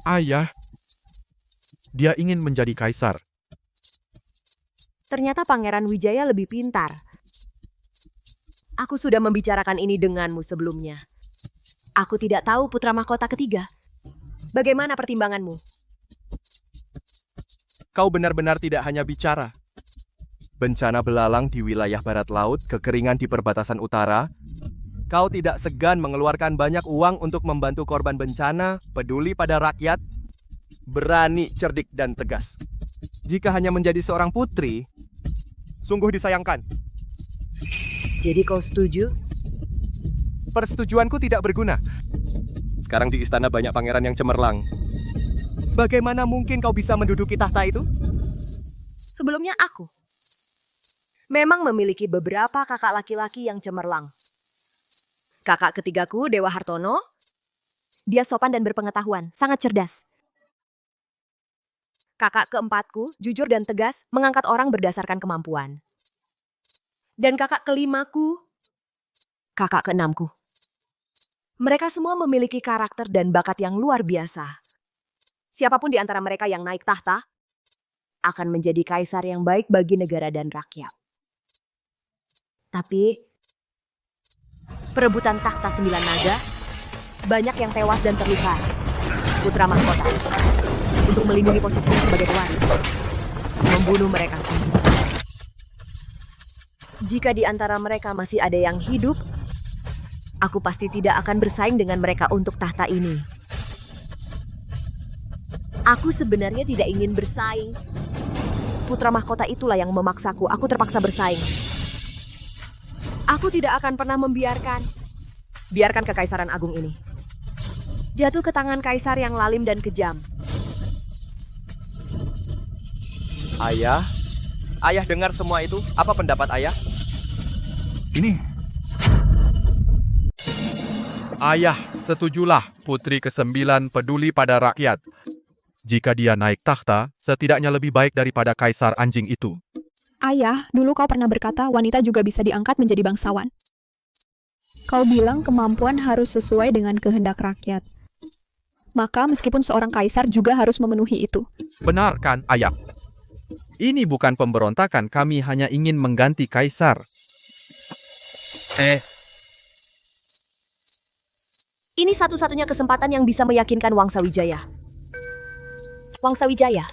Ayah, dia ingin menjadi kaisar. Ternyata Pangeran Wijaya lebih pintar. Aku sudah membicarakan ini denganmu sebelumnya. Aku tidak tahu putra mahkota ketiga. Bagaimana pertimbanganmu? Kau benar-benar tidak hanya bicara. Bencana belalang di wilayah barat laut, kekeringan di perbatasan utara. Kau tidak segan mengeluarkan banyak uang untuk membantu korban bencana, peduli pada rakyat, berani, cerdik, dan tegas. Jika hanya menjadi seorang putri, sungguh disayangkan. Jadi kau setuju? Persetujuanku tidak berguna. Sekarang di istana banyak pangeran yang cemerlang. Bagaimana mungkin kau bisa menduduki tahta itu? Sebelumnya aku memang memiliki beberapa kakak laki-laki yang cemerlang. Kakak ketigaku, Dewa Hartono, dia sopan dan berpengetahuan, sangat cerdas. Kakak keempatku, jujur dan tegas, mengangkat orang berdasarkan kemampuan. Dan kakak kelimaku, kakak keenamku. Mereka semua memiliki karakter dan bakat yang luar biasa. Siapapun di antara mereka yang naik tahta akan menjadi kaisar yang baik bagi negara dan rakyat. Tapi perebutan tahta 9 naga, banyak yang tewas dan terluka. Putra mahkota, untuk melindungi posisinya sebagai pewaris, membunuh mereka. Jika di antara mereka masih ada yang hidup, aku pasti tidak akan bersaing dengan mereka untuk tahta ini. Aku sebenarnya tidak ingin bersaing. Putra mahkota itulah yang memaksaku, aku terpaksa bersaing. Aku tidak akan pernah biarkan Kekaisaran Agung ini jatuh ke tangan kaisar yang lalim dan kejam. Ayah dengar semua itu. Apa pendapat ayah? Ini. Ayah, setujulah putri ke-9 peduli pada rakyat. Jika dia naik tahta, setidaknya lebih baik daripada kaisar anjing itu. Ayah, dulu kau pernah berkata wanita juga bisa diangkat menjadi bangsawan. Kau bilang kemampuan harus sesuai dengan kehendak rakyat. Maka meskipun seorang kaisar juga harus memenuhi itu. Benar kan, Ayah? Ini bukan pemberontakan, kami hanya ingin mengganti kaisar. Ini satu-satunya kesempatan yang bisa meyakinkan Wangsa Wijaya. Wangsa Wijaya,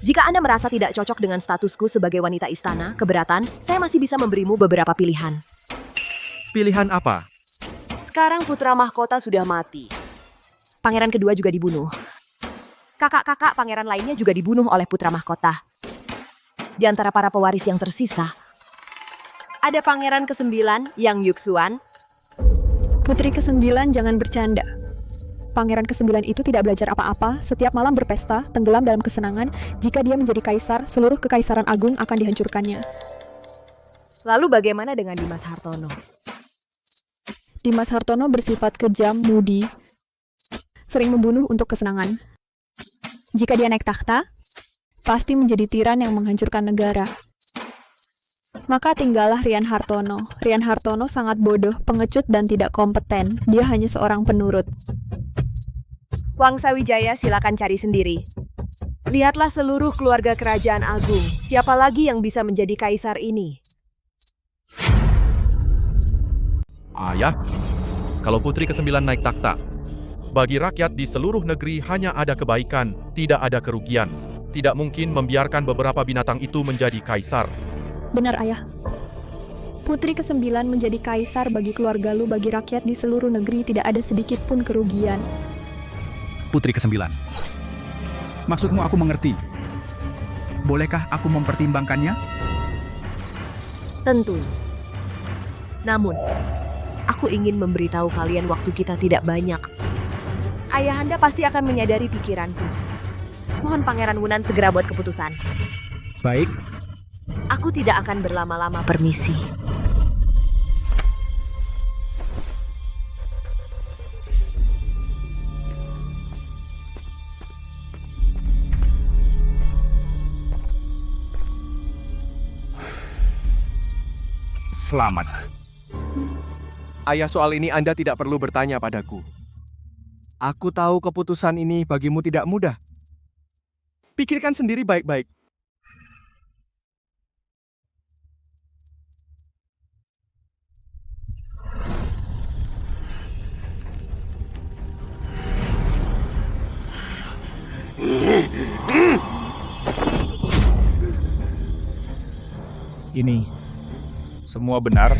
jika Anda merasa tidak cocok dengan statusku sebagai wanita istana, keberatan, saya masih bisa memberimu beberapa pilihan. Pilihan apa? Sekarang putra mahkota sudah mati. Pangeran kedua juga dibunuh. Kakak-kakak pangeran lainnya juga dibunuh oleh putra mahkota. Di antara para pewaris yang tersisa, ada pangeran ke-9 yang Yuxuan. Putri ke-9 jangan bercanda. Pangeran ke-9 itu tidak belajar apa-apa, setiap malam berpesta, tenggelam dalam kesenangan. Jika dia menjadi kaisar, seluruh kekaisaran agung akan dihancurkannya. Lalu bagaimana dengan Dimas Hartono? Dimas Hartono bersifat kejam, mudi, sering membunuh untuk kesenangan. Jika dia naik tahta, pasti menjadi tiran yang menghancurkan negara. Maka tinggallah Rian Hartono. Rian Hartono sangat bodoh, pengecut, dan tidak kompeten. Dia hanya seorang penurut. Wangsa Wijaya silakan cari sendiri. Lihatlah seluruh keluarga kerajaan agung. Siapa lagi yang bisa menjadi kaisar ini? Ayah, kalau putri ke-9 naik takhta, bagi rakyat di seluruh negeri hanya ada kebaikan, tidak ada kerugian. Tidak mungkin membiarkan beberapa binatang itu menjadi kaisar. Benar, Ayah. Putri ke-9 menjadi kaisar bagi keluarga lu, bagi rakyat di seluruh negeri tidak ada sedikit pun kerugian. Putri ke-9. Maksudmu aku mengerti. Bolehkah aku mempertimbangkannya? Tentu. Namun, aku ingin memberitahu kalian waktu kita tidak banyak. Ayahanda pasti akan menyadari pikiranku. Mohon Pangeran Wunan segera buat keputusan. Baik. Aku tidak akan berlama-lama, permisi. Selamat. Ayah, soal ini Anda tidak perlu bertanya padaku. Aku tahu keputusan ini bagimu tidak mudah. Pikirkan sendiri baik-baik. Ini semua benar.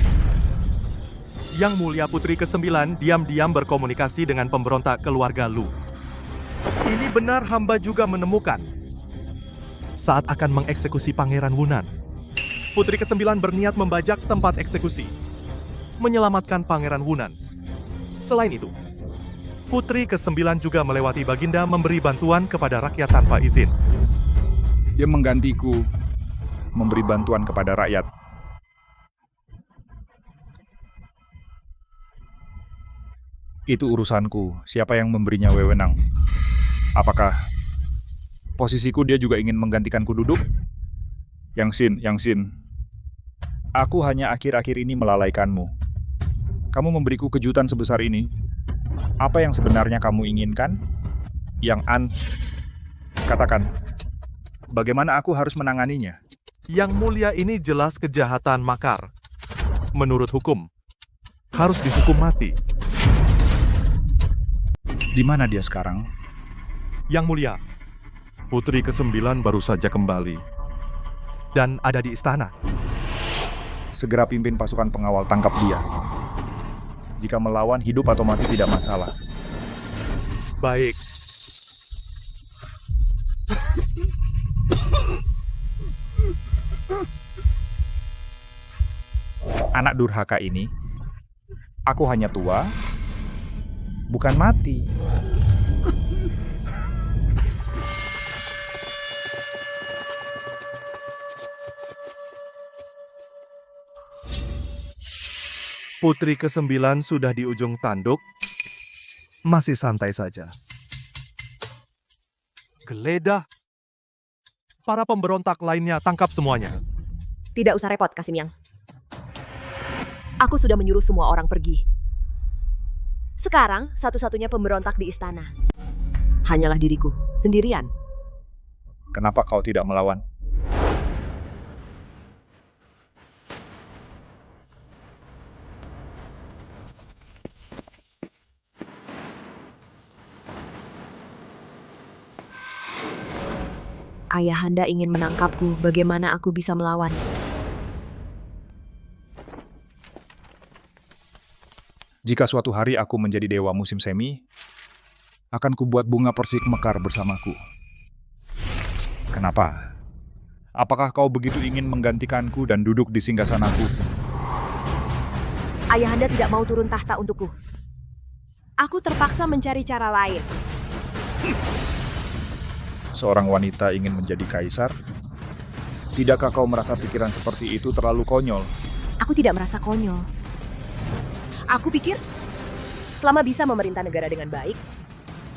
Yang Mulia Putri ke-9 diam-diam berkomunikasi dengan pemberontak keluarga Lu. Ini benar hamba juga menemukan. Saat akan mengeksekusi Pangeran Wunan, Putri ke-9 berniat membajak tempat eksekusi, menyelamatkan Pangeran Wunan. Selain itu, Putri ke-9 juga melewati Baginda memberi bantuan kepada rakyat tanpa izin. Dia menggantiku memberi bantuan kepada rakyat. Itu urusanku, siapa yang memberinya wewenang. Apakah posisiku dia juga ingin menggantikanku duduk? Yang Sin, aku hanya akhir-akhir ini melalaikanmu. Kamu memberiku kejutan sebesar ini. Apa yang sebenarnya kamu inginkan? Yang katakan, bagaimana aku harus menanganinya? Yang Mulia ini jelas kejahatan makar. Menurut hukum, harus dihukum mati. Di mana dia sekarang? Yang Mulia, Putri ke-9 baru saja kembali dan ada di istana. Segera pimpin pasukan pengawal tangkap dia. Jika melawan, hidup atau mati tidak masalah. Baik. Anak durhaka ini, aku hanya tua, bukan mati. Putri ke-9 sudah di ujung tanduk, masih santai saja. Geledah. Para pemberontak lainnya tangkap semuanya. Tidak usah repot, Kasimyang. Aku sudah menyuruh semua orang pergi. Sekarang, satu-satunya pemberontak di istana hanyalah diriku, sendirian. Kenapa kau tidak melawan? Ayahanda ingin menangkapku, bagaimana aku bisa melawan? Jika suatu hari aku menjadi dewa musim semi, akan kubuat bunga persik mekar bersamaku. Kenapa? Apakah kau begitu ingin menggantikanku dan duduk di singgasanaku? Ayahanda tidak mau turun tahta untukku. Aku terpaksa mencari cara lain. Seorang wanita ingin menjadi kaisar? Tidakkah kau merasa pikiran seperti itu terlalu konyol? Aku tidak merasa konyol. Aku pikir, selama bisa memerintah negara dengan baik,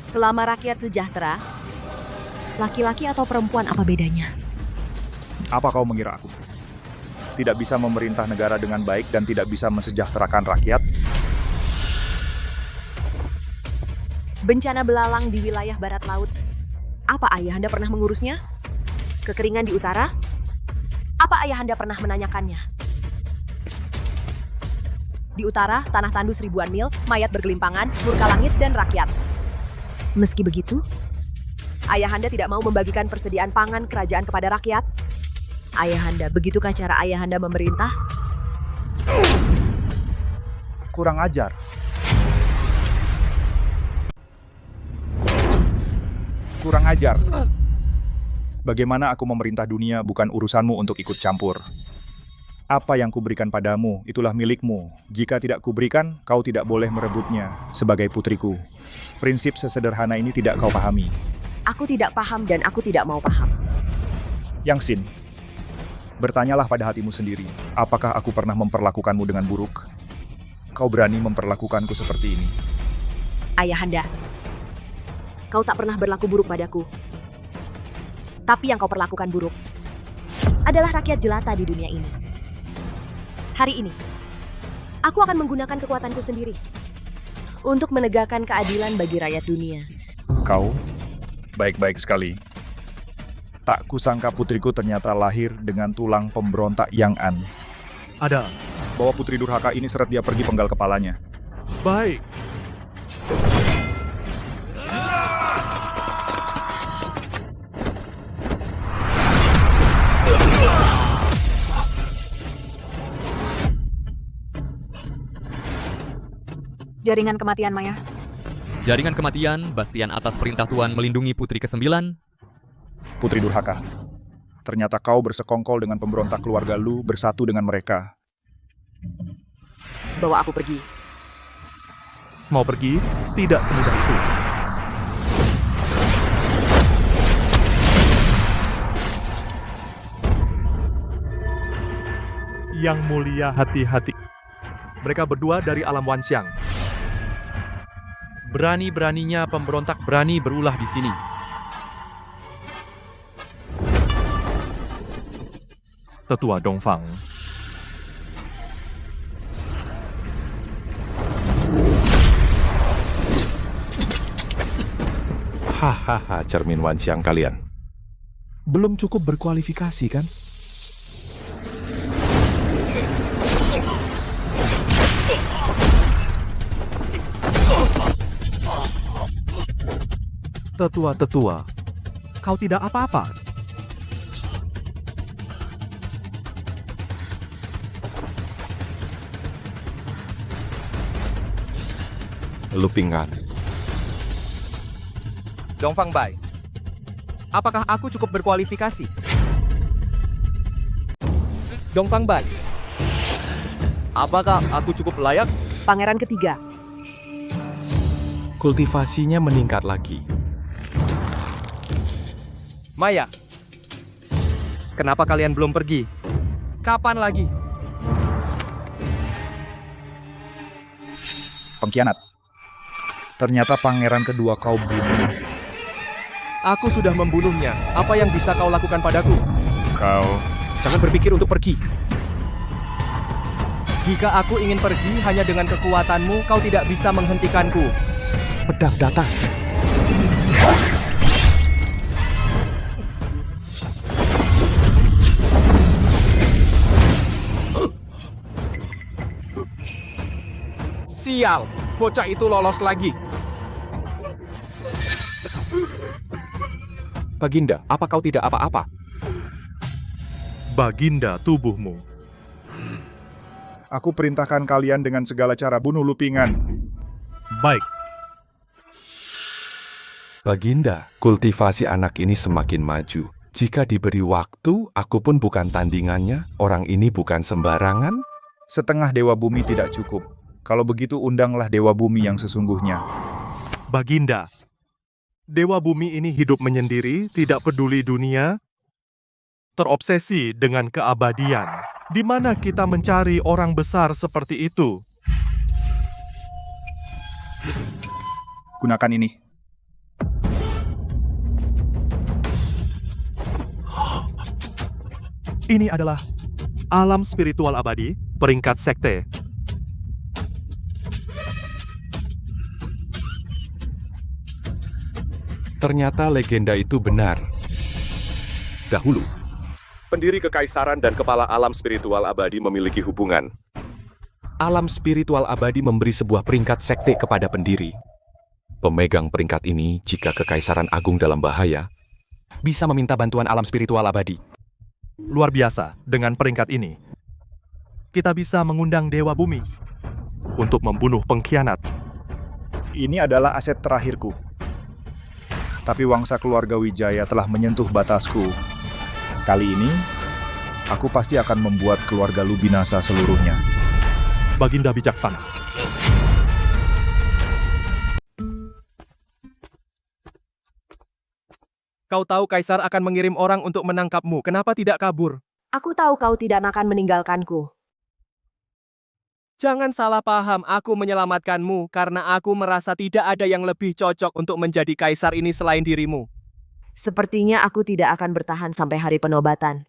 selama rakyat sejahtera, laki-laki atau perempuan apa bedanya? Apa kau mengira aku tidak bisa memerintah negara dengan baik dan tidak bisa mensejahterakan rakyat? Bencana belalang di wilayah barat laut. Apa ayahanda pernah mengurusnya? Kekeringan di utara? Apa ayahanda pernah menanyakannya? Di utara, tanah tandus ribuan mil, mayat bergelimpangan, murka langit dan rakyat. Meski begitu, ayahanda tidak mau membagikan persediaan pangan kerajaan kepada rakyat. Ayahanda, begitukah cara ayahanda memerintah? Kurang ajar. Kurang ajar. Bagaimana aku memerintah dunia bukan urusanmu untuk ikut campur. Apa yang kuberikan padamu, itulah milikmu. Jika tidak kuberikan, kau tidak boleh merebutnya sebagai putriku. Prinsip sesederhana ini tidak kau pahami. Aku tidak paham dan aku tidak mau paham. Yang Sin, bertanyalah pada hatimu sendiri, apakah aku pernah memperlakukanmu dengan buruk? Kau berani memperlakukanku seperti ini? Ayahanda, kau tak pernah berlaku buruk padaku. Tapi yang kau perlakukan buruk adalah rakyat jelata di dunia ini. Hari ini, Aku akan menggunakan kekuatanku sendiri untuk menegakkan keadilan bagi rakyat dunia. Kau baik-baik sekali. Tak kusangka putriku ternyata lahir dengan tulang pemberontak yang aneh. Ada. Bawa putri durhaka ini seret dia pergi penggal kepalanya. Baik. Jaringan kematian Maya. Jaringan kematian, Bastian atas perintah Tuan melindungi putri ke-9. Putri durhaka, ternyata kau bersekongkol dengan pemberontak keluarga Lu bersatu dengan mereka. Bawa aku pergi. Mau pergi? Tidak semudah itu. Yang mulia, hati-hati. Mereka berdua dari alam Wanxiang. Berani-beraninya pemberontak berani berulah di sini. Tetua Dongfang. Hahaha, cermin Wanxiang kalian. Belum cukup berkualifikasi kan? Tetua-tetua, kau tidak apa-apa. Lupingan. Dongfang Bai, apakah aku cukup berkualifikasi? Dongfang Bai, apakah aku cukup layak? Pangeran ketiga. Kultivasinya meningkat lagi. Maya, kenapa kalian belum pergi? Kapan lagi? Pengkhianat. Ternyata pangeran kedua kau bunuh. Aku sudah membunuhnya. Apa yang bisa kau lakukan padaku? Kau... Jangan berpikir untuk pergi. Jika aku ingin pergi hanya dengan kekuatanmu, kau tidak bisa menghentikanku. Pedang datang. Sial, bocah itu lolos lagi. Baginda, apa kau tidak apa-apa? Baginda tubuhmu. Aku perintahkan kalian dengan segala cara bunuh Lupingan. Baik. Baginda, kultivasi anak ini semakin maju. Jika diberi waktu, aku pun bukan tandingannya. Orang ini bukan sembarangan. Setengah Dewa Bumi tidak cukup. Kalau begitu undanglah Dewa Bumi yang sesungguhnya. Baginda, Dewa Bumi ini hidup menyendiri, tidak peduli dunia, terobsesi dengan keabadian. Di mana kita mencari orang besar seperti itu? Gunakan ini. Ini adalah alam spiritual abadi, peringkat sekte. Ternyata legenda itu benar. Dahulu, pendiri kekaisaran dan kepala alam spiritual abadi memiliki hubungan. Alam spiritual abadi memberi sebuah peringkat sekte kepada pendiri. Pemegang peringkat ini, jika kekaisaran agung dalam bahaya, Bisa meminta bantuan alam spiritual abadi. Luar biasa, dengan peringkat ini, kita bisa mengundang Dewa Bumi untuk membunuh pengkhianat. Ini adalah aset terakhirku. Tapi wangsa keluarga Wijaya telah menyentuh batasku. Kali ini, aku pasti akan membuat keluarga Lu binasa seluruhnya. Baginda bijaksana. Kau tahu Kaisar akan mengirim orang untuk menangkapmu. Kenapa tidak kabur? Aku tahu kau tidak akan meninggalkanku. Jangan salah paham, aku menyelamatkanmu karena aku merasa tidak ada yang lebih cocok untuk menjadi kaisar ini selain dirimu. Sepertinya aku tidak akan bertahan sampai hari penobatan.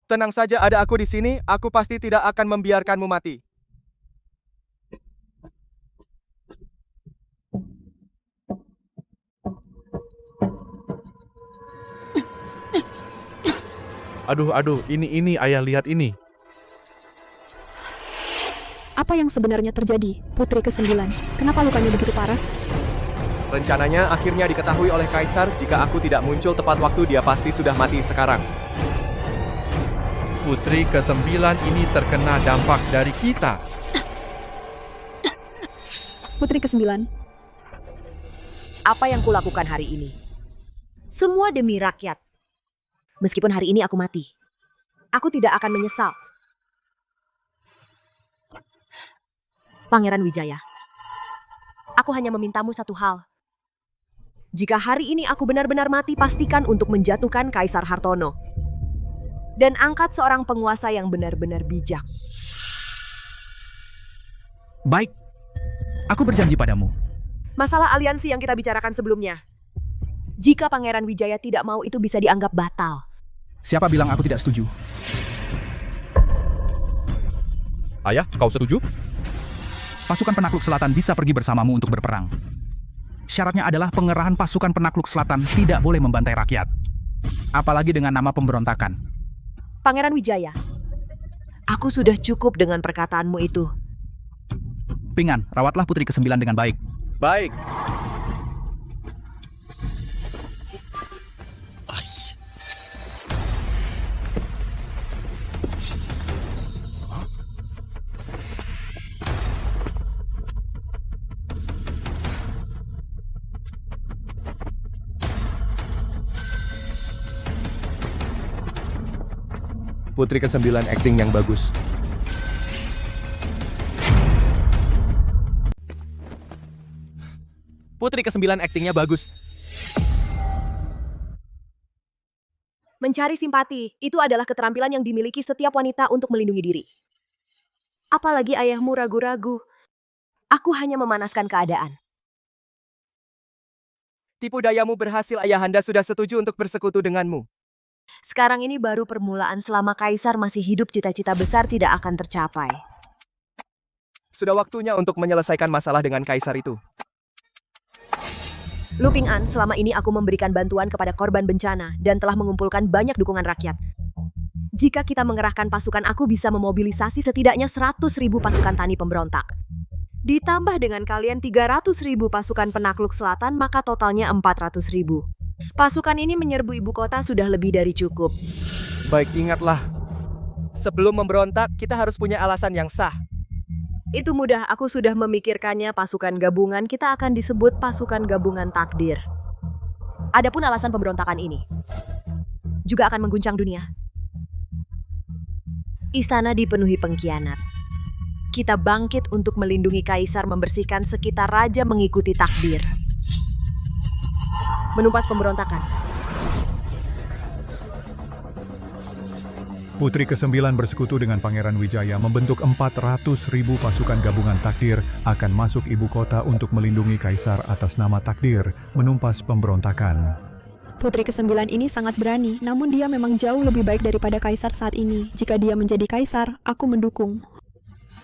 Tenang saja, ada aku di sini, aku pasti tidak akan membiarkanmu mati. Aduh, ini ayah lihat ini. Apa yang sebenarnya terjadi, Putri ke-9? Kenapa lukanya begitu parah? Rencananya akhirnya diketahui oleh Kaisar jika aku tidak muncul tepat waktu dia pasti sudah mati sekarang. Putri ke-9 ini terkena dampak dari kita. Putri ke-9. Apa yang kulakukan hari ini? Semua demi rakyat. Meskipun hari ini aku mati, aku tidak akan menyesal. Pangeran Wijaya, aku hanya memintamu satu hal. Jika hari ini aku benar-benar mati, pastikan untuk menjatuhkan Kaisar Hartono. Dan angkat seorang penguasa yang benar-benar bijak. Baik, aku berjanji padamu. Masalah aliansi yang kita bicarakan sebelumnya. Jika Pangeran Wijaya tidak mau, itu bisa dianggap batal. Siapa bilang aku tidak setuju? Ayah, kau setuju? Pasukan penakluk selatan bisa pergi bersamamu untuk berperang. Syaratnya adalah pengerahan pasukan penakluk selatan tidak boleh membantai rakyat. Apalagi dengan nama pemberontakan. Pangeran Wijaya, aku sudah cukup dengan perkataanmu itu. Pingan, rawatlah Putri ke-9 dengan baik. Baik. Putri ke-9 acting yang bagus. Putri ke-9 actingnya bagus. Mencari simpati, itu adalah keterampilan yang dimiliki setiap wanita untuk melindungi diri. Apalagi ayahmu ragu-ragu. Aku hanya memanaskan keadaan. Tipu dayamu berhasil, ayahanda sudah setuju untuk bersekutu denganmu. Sekarang ini baru permulaan, selama Kaisar masih hidup cita-cita besar tidak akan tercapai. Sudah waktunya untuk menyelesaikan masalah dengan Kaisar itu. Lu Ping'an, selama ini aku memberikan bantuan kepada korban bencana dan telah mengumpulkan banyak dukungan rakyat. Jika kita mengerahkan pasukan, aku bisa memobilisasi setidaknya 100.000 pasukan tani pemberontak. Ditambah dengan kalian 300.000 pasukan penakluk selatan, maka totalnya 400.000. Pasukan ini menyerbu ibu kota sudah lebih dari cukup. Baik, ingatlah. Sebelum memberontak, kita harus punya alasan yang sah. Itu mudah, aku sudah memikirkannya. Pasukan gabungan kita akan disebut pasukan gabungan takdir. Adapun alasan pemberontakan ini juga akan mengguncang dunia. Istana dipenuhi pengkhianat. Kita bangkit untuk melindungi Kaisar, membersihkan sekitar raja, mengikuti takdir. Menumpas pemberontakan. Putri ke-9 bersekutu dengan Pangeran Wijaya membentuk 400.000 pasukan gabungan takdir akan masuk ibu kota untuk melindungi Kaisar atas nama takdir, menumpas pemberontakan. Putri ke-9 ini sangat berani, namun dia memang jauh lebih baik daripada Kaisar saat ini. Jika dia menjadi Kaisar, aku mendukung.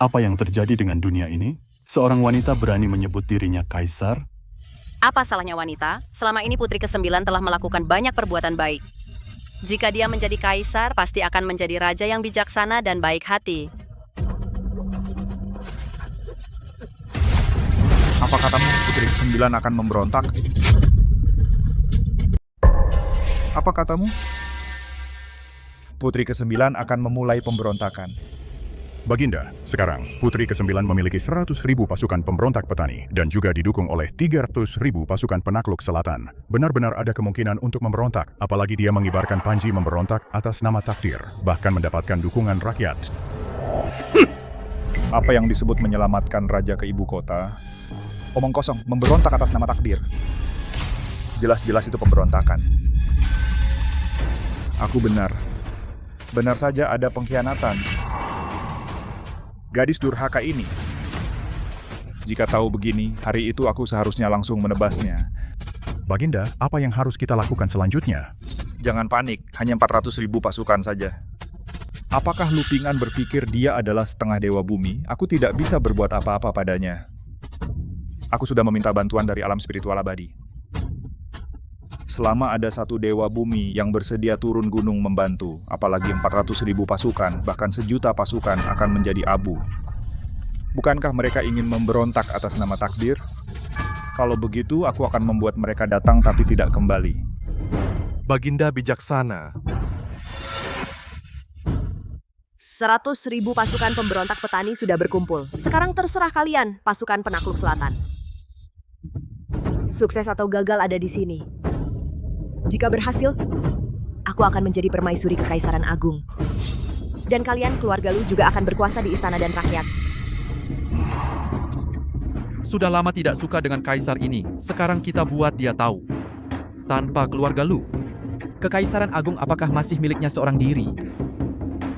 Apa yang terjadi dengan dunia ini? Seorang wanita berani menyebut dirinya Kaisar? Apa salahnya wanita? Selama ini Putri ke-9 telah melakukan banyak perbuatan baik. Jika dia menjadi Kaisar, pasti akan menjadi raja yang bijaksana dan baik hati. Apa katamu Putri ke-9 akan memberontak? Apa katamu? Putri ke-9 akan memulai pemberontakan. Baginda, sekarang Putri ke-9 memiliki 100.000 pasukan pemberontak petani dan juga didukung oleh 300.000 pasukan penakluk selatan. Benar-benar ada kemungkinan untuk memberontak, apalagi dia mengibarkan panji memberontak atas nama takdir, bahkan mendapatkan dukungan rakyat. Apa yang disebut menyelamatkan raja ke ibu kota? Omong kosong, memberontak atas nama takdir. Jelas-jelas itu pemberontakan. Aku benar. Benar saja ada pengkhianatan. Gadis durhaka ini. Jika tahu begini, hari itu aku seharusnya langsung menebasnya. Baginda, apa yang harus kita lakukan selanjutnya? Jangan panik, hanya 400.000 pasukan saja. Apakah Lupingan berpikir dia adalah setengah dewa bumi? Aku tidak bisa berbuat apa-apa padanya. Aku sudah meminta bantuan dari alam spiritual abadi. Selama ada satu dewa bumi yang bersedia turun gunung membantu, apalagi 400.000 pasukan, bahkan 1.000.000 pasukan akan menjadi abu. Bukankah mereka ingin memberontak atas nama takdir? Kalau begitu, aku akan membuat mereka datang tapi tidak kembali. Baginda bijaksana. 100.000 pasukan pemberontak petani sudah berkumpul. Sekarang terserah kalian, pasukan penakluk selatan. Sukses atau gagal ada di sini. Jika berhasil, aku akan menjadi permaisuri Kekaisaran Agung. Dan kalian, keluarga Lu, juga akan berkuasa di istana dan rakyat. Sudah lama tidak suka dengan kaisar ini. Sekarang kita buat dia tahu. Tanpa keluarga Lu, Kekaisaran Agung apakah masih miliknya seorang diri?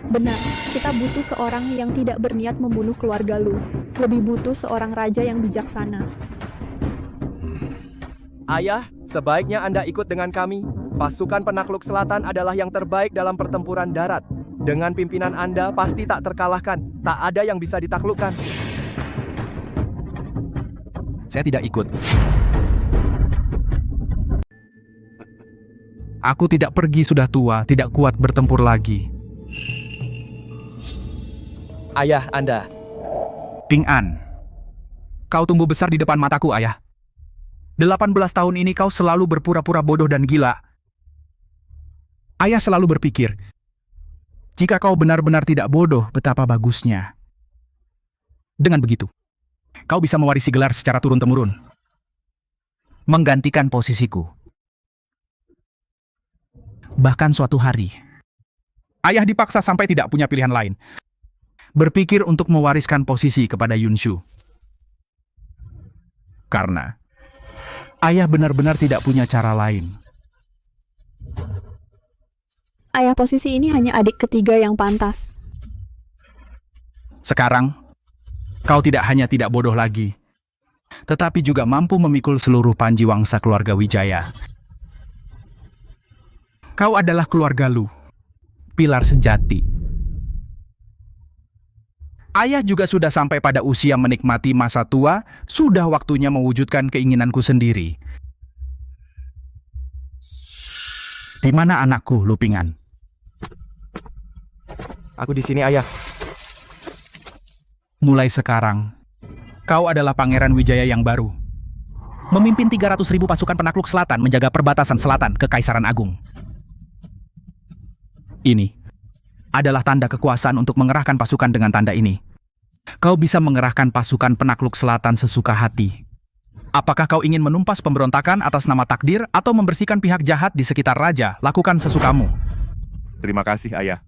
Benar, kita butuh seorang yang tidak berniat membunuh keluarga Lu. Lebih butuh seorang raja yang bijaksana. Ayah, sebaiknya Anda ikut dengan kami. Pasukan penakluk selatan adalah yang terbaik dalam pertempuran darat. Dengan pimpinan Anda pasti tak terkalahkan. Tak ada yang bisa ditaklukkan. Saya tidak ikut. Aku tidak pergi, sudah tua, tidak kuat bertempur lagi. Ayah Anda. Ping An, kau tumbuh besar di depan mataku, ayah. 18 tahun ini kau selalu berpura-pura bodoh dan gila. Ayah selalu berpikir, jika kau benar-benar tidak bodoh, betapa bagusnya. Dengan begitu, kau bisa mewarisi gelar secara turun-temurun. Menggantikan posisiku. Bahkan suatu hari, ayah dipaksa sampai tidak punya pilihan lain. Berpikir untuk mewariskan posisi kepada Yunshu. Karena ayah benar-benar tidak punya cara lain. Ayah, posisi ini hanya adik ketiga yang pantas. Sekarang, kau tidak hanya tidak bodoh lagi, tetapi juga mampu memikul seluruh panji wangsa keluarga Wijaya. Kau adalah keluarga Lu, pilar sejati. Ayah juga sudah sampai pada usia menikmati masa tua, sudah waktunya mewujudkan keinginanku sendiri. Di mana anakku, Lupingan? Aku di sini, ayah. Mulai sekarang, kau adalah Pangeran Wijaya yang baru. Memimpin 300.000 pasukan penakluk selatan menjaga perbatasan selatan Kekaisaran Agung. Ini adalah tanda kekuasaan untuk mengerahkan pasukan dengan tanda ini. Kau bisa mengerahkan pasukan penakluk selatan sesuka hati. Apakah kau ingin menumpas pemberontakan atas nama takdir atau membersihkan pihak jahat di sekitar raja? Lakukan sesukamu. Terima kasih, ayah.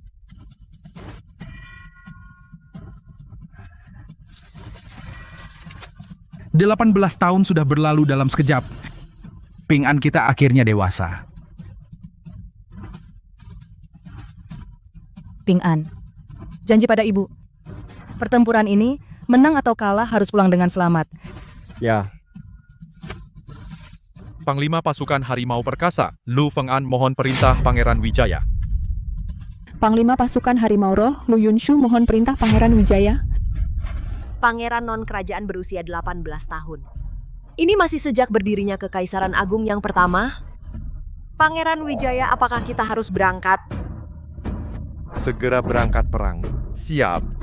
Delapan 18 tahun sudah berlalu dalam sekejap. Ping An kita akhirnya dewasa. Ping An, janji pada ibu. Pertempuran ini, menang atau kalah harus pulang dengan selamat. Ya. Panglima Pasukan Harimau Perkasa, Lu Feng'an mohon perintah Pangeran Wijaya. Panglima Pasukan Harimau Roh, Lu Yunshu mohon perintah Pangeran Wijaya. Pangeran non-kerajaan berusia 18 tahun. Ini masih sejak berdirinya Kekaisaran Agung yang pertama. Pangeran Wijaya, apakah kita harus berangkat? Segera berangkat perang. Siap.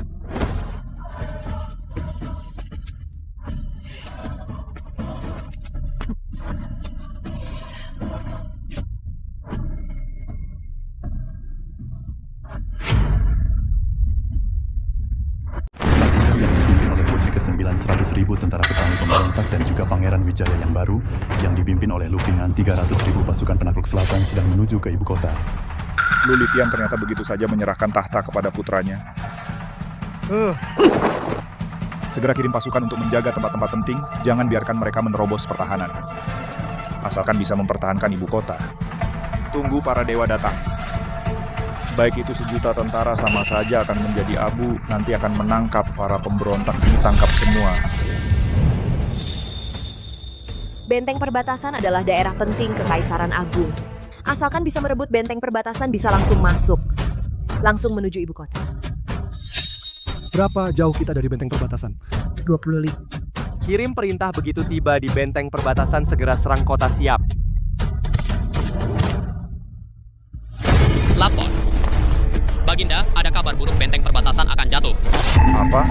Tentara petani pemberontak dan juga Pangeran Wijaya yang baru yang dipimpin oleh Lupingan 300.000 pasukan penakluk selatan sedang menuju ke ibu kota. Lulitian ternyata begitu saja menyerahkan tahta kepada putranya. Segera kirim pasukan untuk menjaga tempat-tempat penting, jangan biarkan mereka menerobos pertahanan. Asalkan bisa mempertahankan ibu kota. Tunggu para dewa datang. Baik itu 1.000.000 tentara sama saja akan menjadi abu, nanti akan menangkap para pemberontak, ditangkap semua. Benteng perbatasan adalah daerah penting Kekaisaran Agung. Asalkan bisa merebut benteng perbatasan bisa langsung masuk. langsung menuju ibu kota. Berapa jauh kita dari benteng perbatasan? 25. Kirim perintah begitu tiba di benteng perbatasan, segera serang kota, siap. Lapor. Baginda, ada kabar buruk, benteng perbatasan akan jatuh. Apa?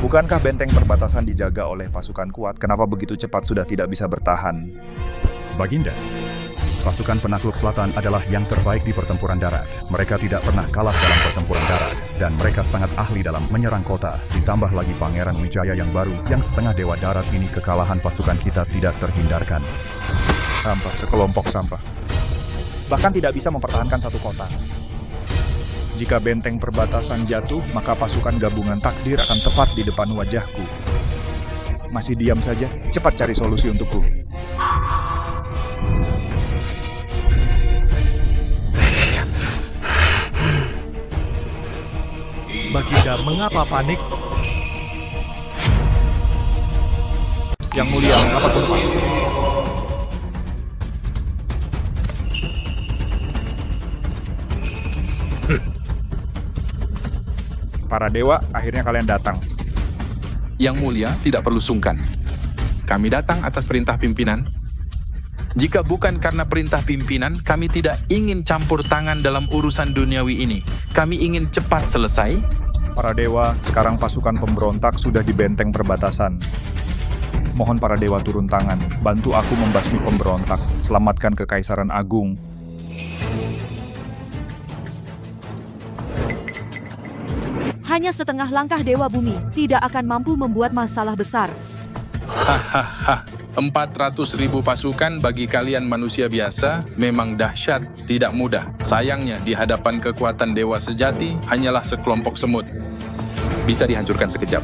Bukankah benteng perbatasan dijaga oleh pasukan kuat? Kenapa begitu cepat sudah tidak bisa bertahan? Baginda, pasukan penakluk selatan adalah yang terbaik di pertempuran darat. Mereka tidak pernah kalah dalam pertempuran darat, dan mereka sangat ahli dalam menyerang kota. Ditambah lagi Pangeran Wijaya yang baru, yang setengah dewa darat ini, kekalahan pasukan kita tidak terhindarkan. Sampah, sekelompok sampah. Bahkan tidak bisa mempertahankan satu kota. Jika benteng perbatasan jatuh, maka pasukan gabungan takdir akan tepat di depan wajahku. Masih diam saja? Cepat cari solusi untukku. Baginda, mengapa panik? Yang mulia, mengapa tumpah? Para dewa, akhirnya kalian datang. Yang mulia, tidak perlu sungkan. Kami datang atas perintah pimpinan. Jika bukan karena perintah pimpinan, kami tidak ingin campur tangan dalam urusan duniawi ini. Kami ingin cepat selesai. Para dewa, sekarang pasukan pemberontak sudah di benteng perbatasan. Mohon para dewa turun tangan, bantu aku membasmi pemberontak, selamatkan Kekaisaran Agung. Hanya setengah langkah Dewa Bumi tidak akan mampu membuat masalah besar. Hahaha, 400.000 pasukan bagi kalian manusia biasa memang dahsyat, tidak mudah. Sayangnya di hadapan kekuatan dewa sejati hanyalah sekelompok semut. Bisa dihancurkan sekejap.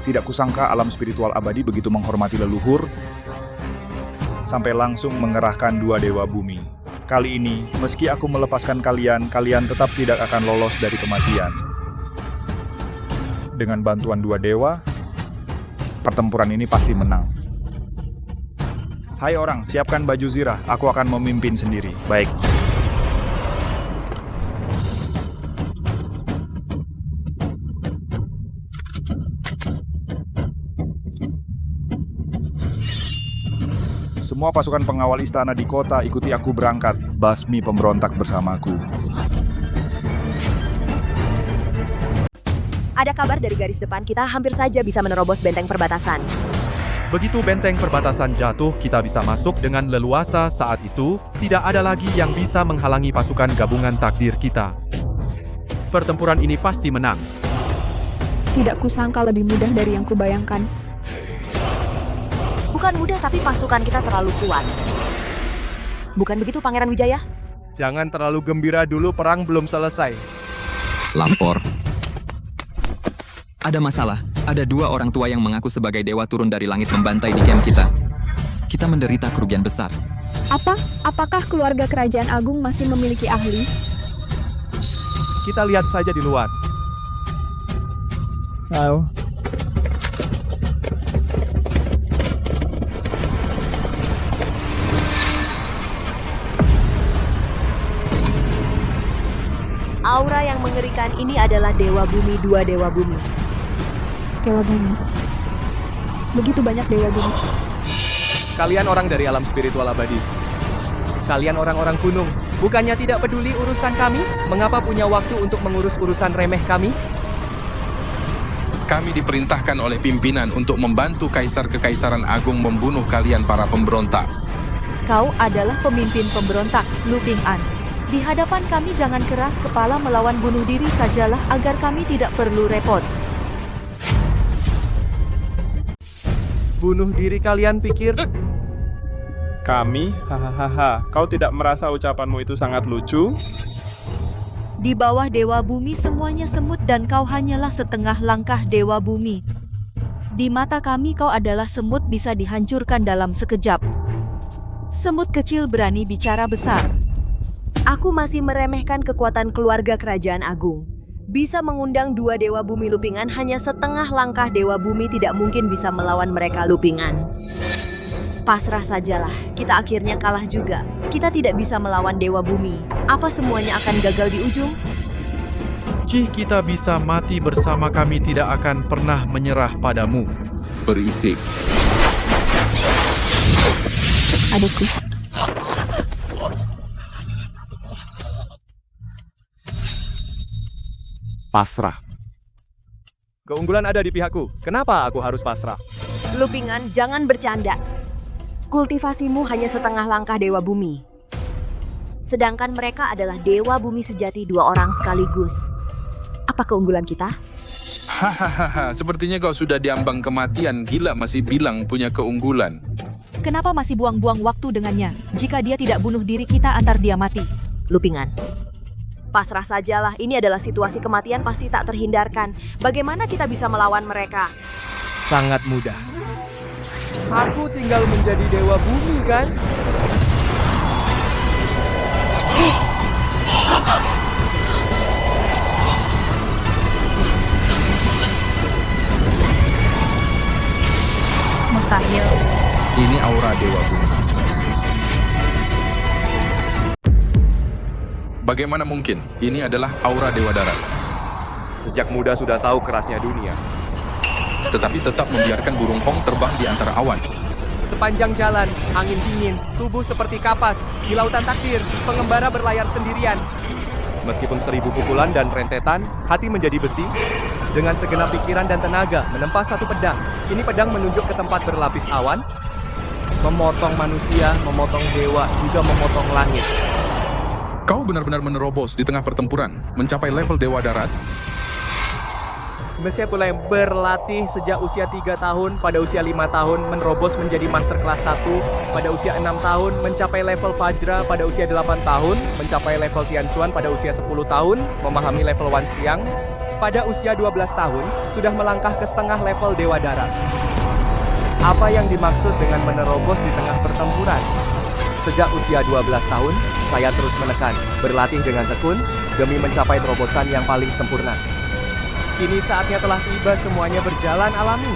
Tidak kusangka alam spiritual abadi begitu menghormati leluhur, sampai langsung mengerahkan dua dewa bumi. Kali ini, meski aku melepaskan kalian, kalian tetap tidak akan lolos dari kematian. Dengan bantuan dua dewa, pertempuran ini pasti menang. Hai orang, siapkan baju zirah, aku akan memimpin sendiri. Baik. Semua pasukan pengawal istana di kota, ikuti aku berangkat. Basmi pemberontak bersamaku. Ada kabar dari garis depan, kita hampir saja bisa menerobos benteng perbatasan. Begitu benteng perbatasan jatuh, kita bisa masuk dengan leluasa. Saat itu, tidak ada lagi yang bisa menghalangi pasukan gabungan takdir kita. Pertempuran ini pasti menang. Tidak kusangka lebih mudah dari yang kubayangkan. Bukan mudah, tapi pasukan kita terlalu kuat. Bukan begitu, Pangeran Wijaya? Jangan terlalu gembira dulu, perang belum selesai. Lapor. Ada masalah. Ada dua orang tua yang mengaku sebagai dewa turun dari langit membantai di camp kita. Kita menderita kerugian besar. Apakah keluarga kerajaan agung masih memiliki ahli? Kita lihat saja di luar. Tahu. Aura yang mengerikan ini adalah Dewa Bumi, dua Dewa Bumi. Dewa Bumi. Begitu banyak Dewa Bumi. Kalian orang dari alam spiritual abadi. Kalian orang-orang gunung. Bukannya tidak peduli urusan kami? Mengapa punya waktu untuk mengurus urusan remeh kami? Kami diperintahkan oleh pimpinan untuk membantu Kaisar Kekaisaran Agung membunuh kalian para pemberontak. Kau adalah pemimpin pemberontak, Lu Ping-an. Di hadapan kami jangan keras kepala melawan bunuh diri sajalah agar kami tidak perlu repot. Bunuh diri kalian pikir? Kami? Hahaha, kau tidak merasa ucapanmu itu sangat lucu? Di bawah Dewa Bumi semuanya semut dan kau hanyalah setengah langkah Dewa Bumi. Di mata kami kau adalah semut bisa dihancurkan dalam sekejap. Semut kecil berani bicara besar. Aku masih meremehkan kekuatan keluarga kerajaan agung. Bisa mengundang dua Dewa Bumi Lupingan, hanya setengah langkah Dewa Bumi tidak mungkin bisa melawan mereka Lupingan. Pasrah sajalah, kita akhirnya kalah juga. Kita tidak bisa melawan Dewa Bumi. Apa semuanya akan gagal di ujung? Jika kita bisa mati bersama, kami tidak akan pernah menyerah padamu. Berisik. Adikku. Pasrah. Keunggulan ada di pihakku. Kenapa aku harus pasrah? Lupingan, jangan bercanda. Kultivasimu hanya setengah langkah Dewa Bumi. Sedangkan mereka adalah Dewa Bumi sejati, dua orang sekaligus. Apa keunggulan kita? Hahaha, sepertinya kau sudah diambang kematian. Gila masih bilang punya keunggulan. Kenapa masih buang-buang waktu dengannya? Jika dia tidak bunuh diri, kita antar dia mati. Lupingan. Pasrah sajalah, ini adalah situasi kematian pasti tak terhindarkan. Bagaimana kita bisa melawan mereka? Sangat mudah. Aku tinggal menjadi Dewa Bumi, kan? Mustahil. Ini aura Dewa Bumi. Bagaimana mungkin? Ini adalah aura Dewa Darat. Sejak muda sudah tahu kerasnya dunia. Tetapi tetap membiarkan burung Hong terbang di antara awan. Sepanjang jalan, angin dingin, tubuh seperti kapas, di lautan takdir, pengembara berlayar sendirian. Meskipun 1000 pukulan dan rentetan, hati menjadi besi. Dengan segenap pikiran dan tenaga, menempa satu pedang. Ini pedang menunjuk ke tempat berlapis awan, memotong manusia, memotong dewa, juga memotong langit. Kau benar-benar menerobos di tengah pertempuran, mencapai level Dewa Darat. Saya mulai berlatih sejak usia 3 tahun, pada usia 5 tahun menerobos menjadi Master Kelas 1, pada usia 6 tahun mencapai level Fajra, pada usia 8 tahun mencapai level Tianxuan, pada usia 10 tahun memahami level Wan Xiang, pada usia 12 tahun sudah melangkah ke setengah level Dewa Darat. Apa yang dimaksud dengan menerobos di tengah pertempuran? Sejak usia 12 tahun, saya terus menekan, berlatih dengan tekun, demi mencapai terobosan yang paling sempurna. Kini saatnya telah tiba, semuanya berjalan alami.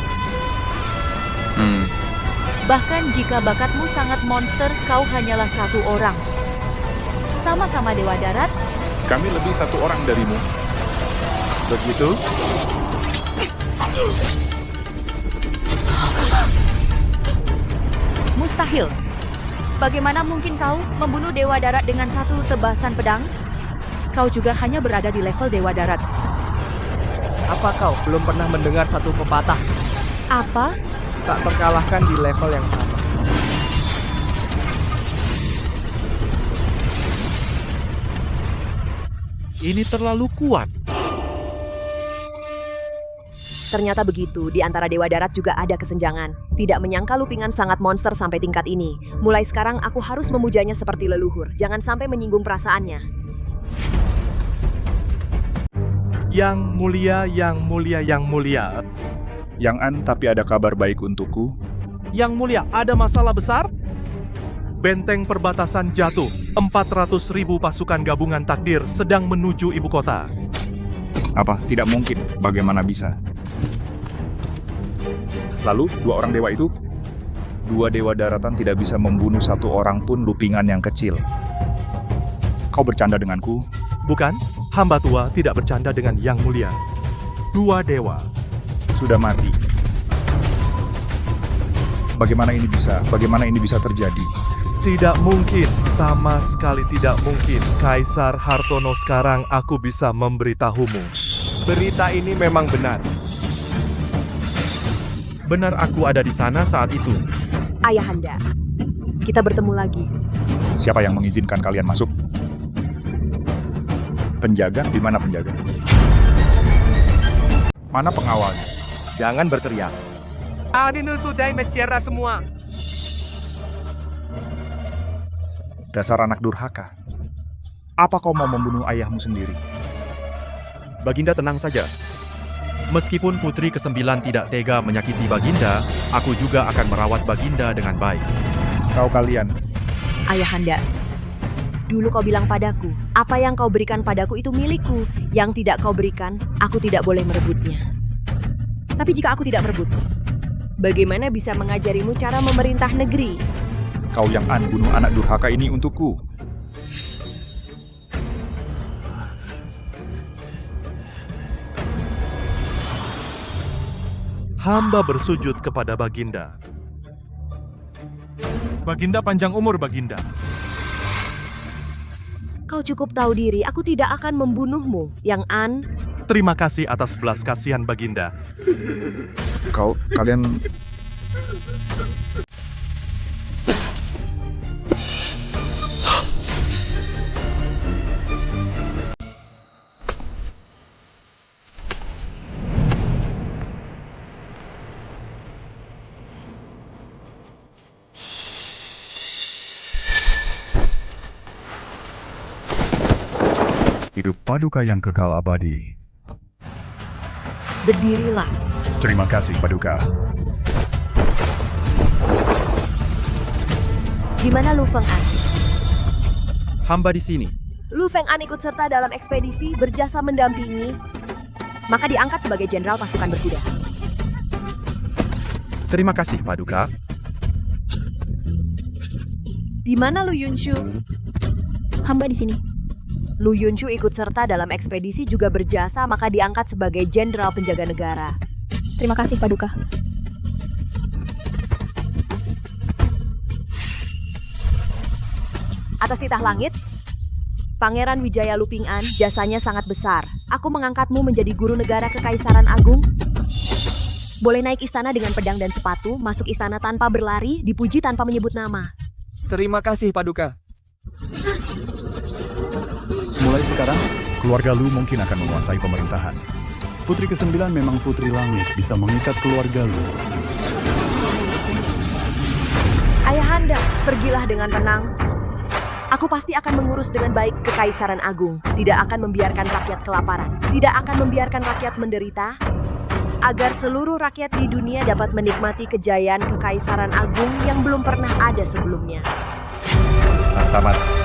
Bahkan jika bakatmu sangat monster, kau hanyalah satu orang. Sama-sama Dewa Darat. Kami lebih satu orang darimu. Begitu? Mustahil. Bagaimana mungkin kau membunuh Dewa Darat dengan satu tebasan pedang? Kau juga hanya berada di level Dewa Darat. Apa kau belum pernah mendengar satu pepatah? Apa? Tak terkalahkan di level yang sama. Ini terlalu kuat. Ternyata begitu, di antara Dewa Darat juga ada kesenjangan. Tidak menyangka Lupingan sangat monster sampai tingkat ini. Mulai sekarang aku harus memujanya seperti leluhur. Jangan sampai menyinggung perasaannya. Yang mulia, yang mulia, yang mulia. Yang An, tapi ada kabar baik untukku. Yang mulia, ada masalah besar? Benteng perbatasan jatuh. 400.000 pasukan gabungan takdir sedang menuju ibu kota. Apa? Tidak mungkin. Bagaimana bisa? Lalu, dua orang dewa itu? Dua dewa daratan tidak bisa membunuh satu orang pun Lupingan yang kecil. Kau bercanda denganku? Bukan, hamba tua tidak bercanda dengan yang mulia. Dua dewa sudah mati. Bagaimana ini bisa? Bagaimana ini bisa terjadi? Tidak mungkin, sama sekali tidak mungkin. Kaisar Hartono, sekarang aku bisa memberitahumu. Berita ini memang benar. Benar, aku ada di sana saat itu. Ayahanda, kita bertemu lagi. Siapa yang mengizinkan kalian masuk? Penjaga? Di mana penjaga? Mana pengawal? Jangan berteriak. Adinu sudah mesyara semua. Dasar anak durhaka. Apa kau mau membunuh ayahmu sendiri? Baginda tenang saja. Meskipun putri ke-9 tidak tega menyakiti Baginda, aku juga akan merawat Baginda dengan baik. Kau kalian. Ayahanda, Dulu kau bilang padaku, apa yang kau berikan padaku itu milikku. Yang tidak kau berikan, aku tidak boleh merebutnya. Tapi jika aku tidak merebut, bagaimana bisa mengajarimu cara memerintah negeri? Kau yang bunuh anak durhaka ini untukku. Hamba bersujud kepada Baginda. Baginda panjang umur, Baginda. Kau cukup tahu diri, aku tidak akan membunuhmu, Yang An. Terima kasih atas belas kasihan, Baginda. Kalian... Hidup Paduka yang kekal abadi. Berdirilah. Terima kasih, Paduka. Di mana Lu Feng An? Hamba di sini. Lu Feng An ikut serta dalam ekspedisi, berjasa mendampingi, maka diangkat sebagai jenderal pasukan berkuda. Terima kasih, Paduka. Di mana Lu Yunshu? Hamba di sini. Lu Yunshu ikut serta dalam ekspedisi, juga berjasa, maka diangkat sebagai jenderal penjaga negara. Terima kasih, Paduka. Atas titah langit, Pangeran Wijaya Luping An, jasanya sangat besar. Aku mengangkatmu menjadi guru negara Kekaisaran Agung. Boleh naik istana dengan pedang dan sepatu, masuk istana tanpa berlari, dipuji tanpa menyebut nama. Terima kasih, Paduka. Mulai sekarang, Keluarga Lu mungkin akan menguasai pemerintahan. Putri ke-9 memang Putri Langit, bisa mengikat keluarga Lu. Ayahanda, pergilah dengan tenang. Aku pasti akan mengurus dengan baik Kekaisaran Agung. Tidak akan membiarkan rakyat kelaparan. Tidak akan membiarkan rakyat menderita. Agar seluruh rakyat di dunia dapat menikmati kejayaan Kekaisaran Agung yang belum pernah ada sebelumnya. Tamat.